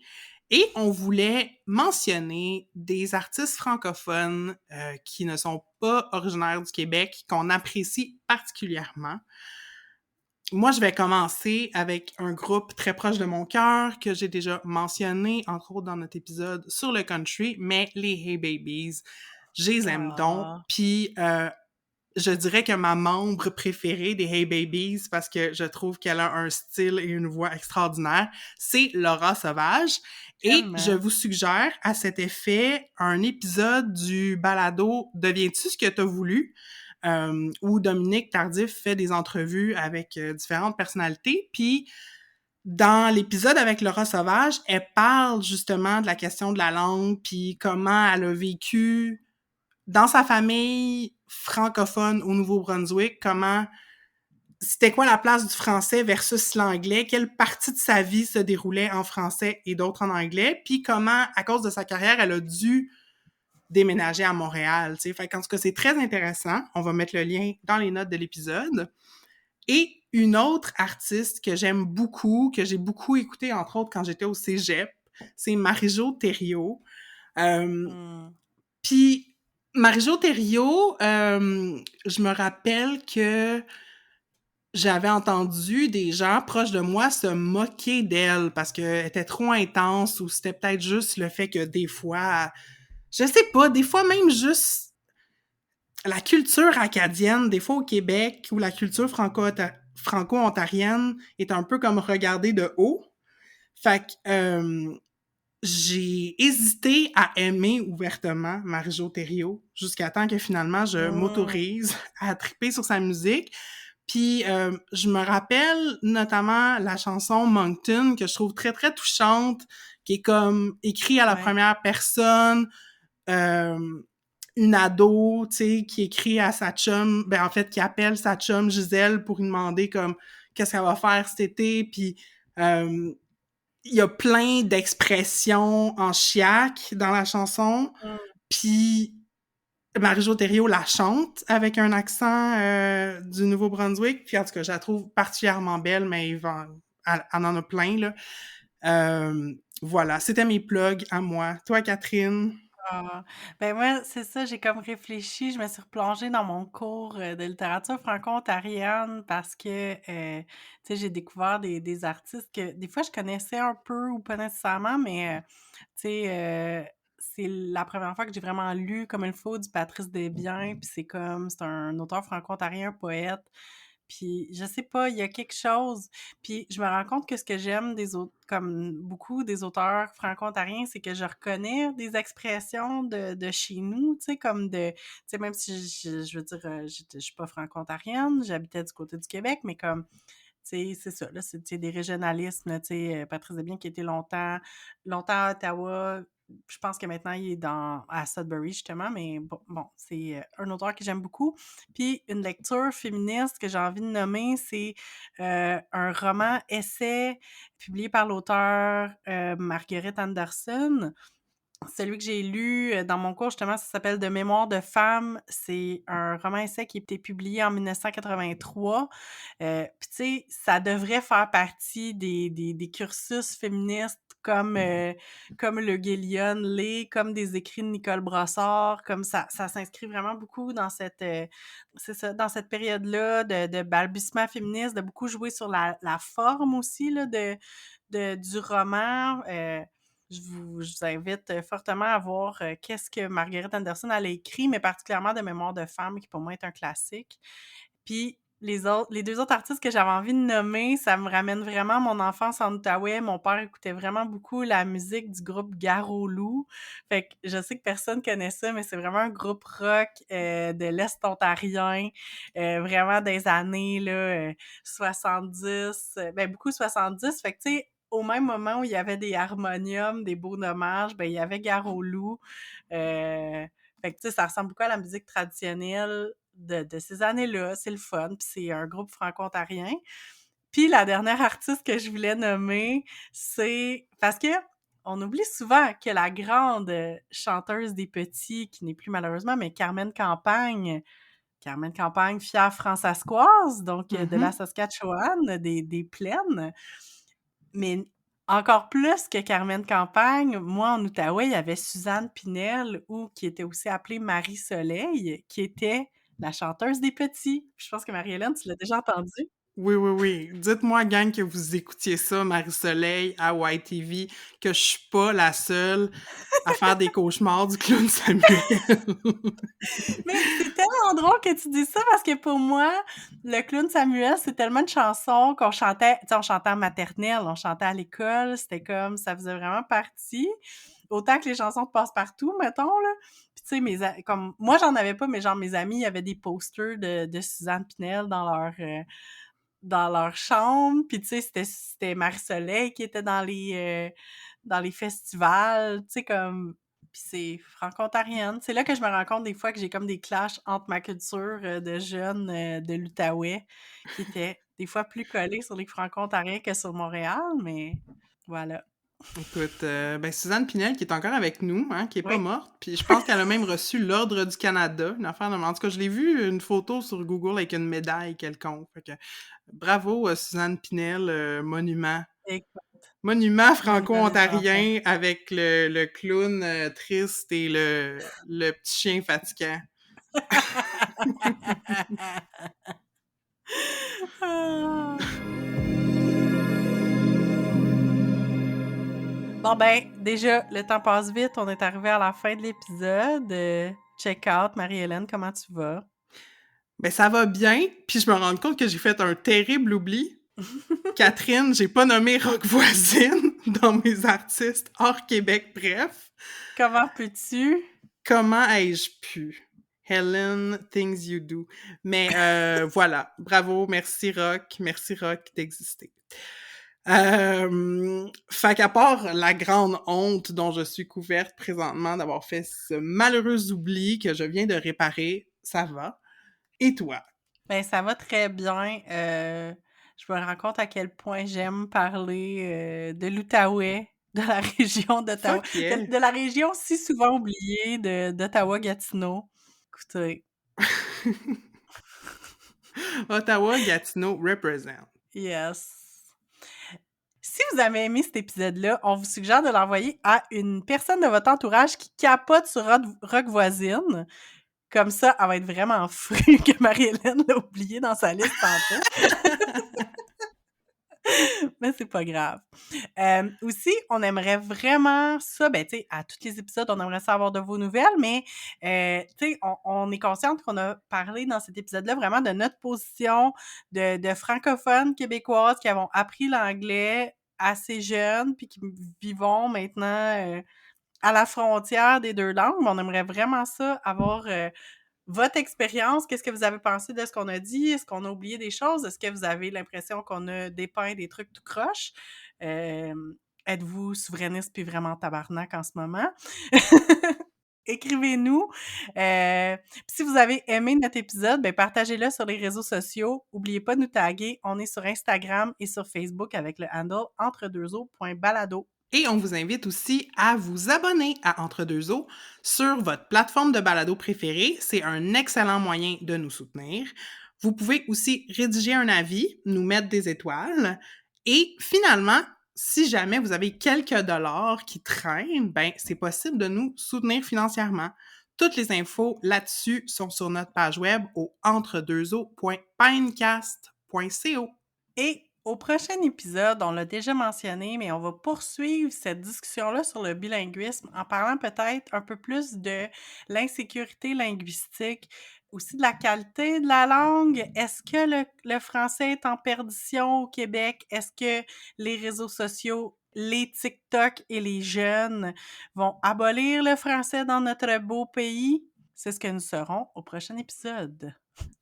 et on voulait mentionner des artistes francophones qui ne sont pas originaires du Québec, qu'on apprécie particulièrement. Moi, je vais commencer avec un groupe très proche de mon cœur que j'ai déjà mentionné, entre autres dans notre épisode sur le country, mais les Hey Babies. Je les aime donc. Ah! Puis je dirais que ma membre préférée des Hey Babies, parce que je trouve qu'elle a un style et une voix extraordinaire, c'est Laura Sauvage. Et je Tellement. vous suggère à cet effet un épisode du balado Deviens-tu ce que t'as voulu? Où Dominique Tardif fait des entrevues avec différentes personnalités. Puis dans l'épisode avec Laura Sauvage, elle parle justement de la question de la langue, puis comment elle a vécu dans sa famille francophone au Nouveau-Brunswick, comment c'était quoi la place du français versus l'anglais, quelle partie de sa vie se déroulait en français et d'autres en anglais, puis comment, à cause de sa carrière, elle a dû déménager à Montréal. T'sais. Fait qu'en tout cas, c'est très intéressant. On va mettre le lien dans les notes de l'épisode. Et une autre artiste que j'aime beaucoup, que j'ai beaucoup écoutée, entre autres, quand j'étais au cégep, c'est Marie-Jo Thériault. Mmh. Puis Marie-Jo Thériault, je me rappelle que j'avais entendu des gens proches de moi se moquer d'elle parce qu'elle était trop intense ou c'était peut-être juste le fait que des fois, je sais pas, des fois même juste la culture acadienne, des fois au Québec, ou la culture franco-ontarienne est un peu comme regardée de haut. Fait que j'ai hésité à aimer ouvertement Marie-Jo Thériault jusqu'à temps que finalement je Mmh. m'autorise à triper sur sa musique. Puis je me rappelle notamment la chanson Moncton que je trouve très très touchante, qui est comme écrit à la Ouais. première personne, euh, une ado, tu sais, qui écrit à sa chum, ben en fait qui appelle sa chum Gisèle pour lui demander comme qu'est-ce qu'elle va faire cet été, puis euh, il y a plein d'expressions en chiac dans la chanson, Mmh. puis Marie-Jo Thériault la chante avec un accent du Nouveau-Brunswick, puis en tout cas, je la trouve particulièrement belle, mais elle en a plein, là. Voilà, c'était mes plugs à moi. Toi, Catherine? Ah, ben moi, c'est ça, j'ai comme réfléchi, je me suis replongée dans mon cours, de littérature franco-ontarienne parce que, tu sais, j'ai découvert des artistes que des fois je connaissais un peu ou pas nécessairement, mais, tu sais, c'est la première fois que j'ai vraiment lu comme il faut du Patrice Desbiens, puis c'est un auteur franco-ontarien, poète, puis je sais pas, il y a quelque chose puis je me rends compte que ce que j'aime des autres comme beaucoup des auteurs franco-ontariens, c'est que je reconnais des expressions de chez nous, tu sais, comme tu sais, même si je veux dire, je suis pas franco-ontarienne, j'habitais du côté du Québec, mais comme, tu sais, c'est ça, là, c'est, tu sais, des régionalismes, là, tu sais, Patrice Desbiens qui a été longtemps à Ottawa, je pense que maintenant, il est à Sudbury, justement, mais bon, c'est un auteur que j'aime beaucoup. Puis une lecture féministe que j'ai envie de nommer, c'est un roman-essai publié par l'auteur Margaret Anderson. Celui que j'ai lu dans mon cours, justement, ça s'appelle De mémoire de femme. C'est un roman-essai qui a été publié en 1983. Puis tu sais, ça devrait faire partie des cursus féministes comme le Gillian Lay, comme des écrits de Nicole Brossard, comme ça s'inscrit vraiment beaucoup dans c'est ça, dans cette période-là de balbutiement féministe, de beaucoup jouer sur la forme aussi là, du roman. Je vous invite fortement à voir qu'est-ce que Margaret Anderson elle a écrit, mais particulièrement de Mémoire de femme, qui pour moi est un classique. Puis les deux autres artistes que j'avais envie de nommer, ça me ramène vraiment à mon enfance en Outaouais. Mon père écoutait vraiment beaucoup la musique du groupe Garou-Loup. Fait que je sais que personne connaît ça, mais c'est vraiment un groupe rock de l'Est ontarien, vraiment des années là, 70, ben beaucoup 70. Fait que tu sais, au même moment où il y avait des harmoniums, des beaux nommages, ben il y avait Garou-Loup. Fait que tu sais, ça ressemble beaucoup à la musique traditionnelle de ces années-là. C'est le fun, puis c'est un groupe franco-ontarien. Puis la dernière artiste que je voulais nommer, c'est parce que on oublie souvent que la grande chanteuse des petits, qui n'est plus malheureusement, mais Carmen Campagne, fière françaiscoise, donc de la Mhm. Saskatchewan, des plaines. Mais encore plus que Carmen Campagne, moi, en Outaouais, il y avait Suzanne Pinel, ou qui était aussi appelée Marie-Soleil, qui était la chanteuse des petits. Je pense que Marie-Hélène, tu l'as déjà entendue. Oui, oui, oui. Dites-moi, gang, que vous écoutiez ça, Marie-Soleil, à YTV, que je suis pas la seule à faire des cauchemars du clown Samuel. Mais c'est tellement drôle que tu dis ça parce que pour moi, le clown Samuel, c'est tellement une chanson qu'on chantait, tu sais, on chantait en maternelle, on chantait à l'école, c'était comme, ça faisait vraiment partie. Autant que les chansons de passe-partout, mettons, là. Puis tu sais, comme, moi, j'en avais pas, mais genre, mes amis, il y avait des posters de Suzanne Pinel dans leur chambre. Puis tu sais, c'était Marie-Soleil qui était dans les festivals, tu sais, comme... Puis c'est franco-ontarienne. C'est là que je me rends compte des fois que j'ai comme des clashs entre ma culture de jeune de l'Outaouais, qui était des fois plus collée sur les franco-ontariens que sur Montréal, mais voilà. Écoute, ben Suzanne Pinel, qui est encore avec nous, hein, qui est pas Oui. morte, puis je pense qu'elle a même reçu l'Ordre du Canada, une affaire de... En tout cas, je l'ai vu, une photo sur Google avec une médaille quelconque. Fait que, bravo, Suzanne Pinel, monument. Écoute, Monument une vraie légende. franco-ontarien avec le clown triste et le petit chien fatigant. Ah. Bon ben, déjà, le temps passe vite. On est arrivé à la fin de l'épisode. Check out, Marie-Hélène, comment tu vas? Ben ça va bien, puis je me rends compte que j'ai fait un terrible oubli. Catherine, j'ai pas nommé Rock Voisine dans mes artistes hors Québec, bref. Comment peux-tu? Comment ai-je pu? Helen, things you do. Mais voilà, bravo, merci Rock d'exister. Fait qu'à part la grande honte dont je suis couverte présentement d'avoir fait ce malheureux oubli que je viens de réparer, ça va. Et toi? Ben, ça va très bien. Je me rends compte à quel point j'aime parler de l'Outaouais, de la région d'Ottawa, Fuck yeah! de la région si souvent oubliée d'Ottawa-Gatineau. Écoutez, Ottawa, Gatineau, represent. yes. Si vous avez aimé cet épisode-là, on vous suggère de l'envoyer à une personne de votre entourage qui capote sur Rock Voisine. Comme ça, elle va être vraiment frue que Marie-Hélène l'a oublié dans sa liste tantôt. Mais c'est pas grave. Aussi, on aimerait vraiment ça, ben, tu sais, à tous les épisodes, on aimerait savoir de vos nouvelles, mais, tu sais, on est consciente qu'on a parlé dans cet épisode-là vraiment de notre position de francophones québécoises qui avons appris l'anglais assez jeunes, puis qui vivons maintenant à la frontière des deux langues. Mais on aimerait vraiment ça, avoir votre expérience. Qu'est-ce que vous avez pensé de ce qu'on a dit? Est-ce qu'on a oublié des choses? Est-ce que vous avez l'impression qu'on a dépeint des trucs tout croche? êtes-vous souverainiste puis vraiment tabarnak en ce moment? Écrivez-nous. Puis si vous avez aimé notre épisode, ben partagez-le sur les réseaux sociaux. N'oubliez pas de nous taguer. On est sur Instagram et sur Facebook avec le handle entredeuxeaux.balado. Et on vous invite aussi à vous abonner à Entre deux eaux sur votre plateforme de balado préférée. C'est un excellent moyen de nous soutenir. Vous pouvez aussi rédiger un avis, nous mettre des étoiles. Et finalement, si jamais vous avez quelques dollars qui traînent, ben c'est possible de nous soutenir financièrement. Toutes les infos là-dessus sont sur notre page web au entredeuxeaux.pinecast.co. Et au prochain épisode, on l'a déjà mentionné, mais on va poursuivre cette discussion-là sur le bilinguisme en parlant peut-être un peu plus de l'insécurité linguistique, aussi de la qualité de la langue. Est-ce que le français est en perdition au Québec? Est-ce que les réseaux sociaux, les TikTok et les jeunes vont abolir le français dans notre beau pays? C'est ce que nous saurons au prochain épisode.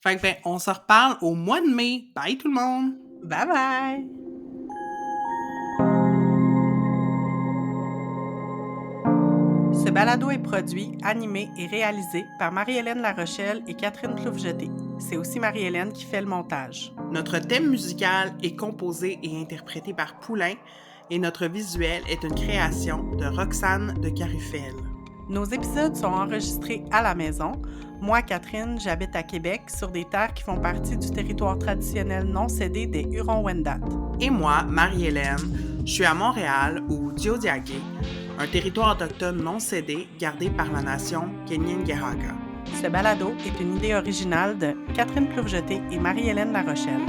Fait que ben, on se reparle au mois de mai. Bye tout le monde! Bye bye! Ce balado est produit, animé et réalisé par Marie-Hélène Larochelle et Catherine Ploufjeté. C'est aussi Marie-Hélène qui fait le montage. Notre thème musical est composé et interprété par Poulain et notre visuel est une création de Roxane de Carufel. Nos épisodes sont enregistrés à la maison. Moi, Catherine, j'habite à Québec, sur des terres qui font partie du territoire traditionnel non cédé des Hurons-Wendat. Et moi, Marie-Hélène, je suis à Montréal, au Diodiagué, un territoire autochtone non cédé gardé par la nation Kanien'kehá:ka. Ce balado est une idée originale de Catherine Ploufjeté et Marie-Hélène Larochelle.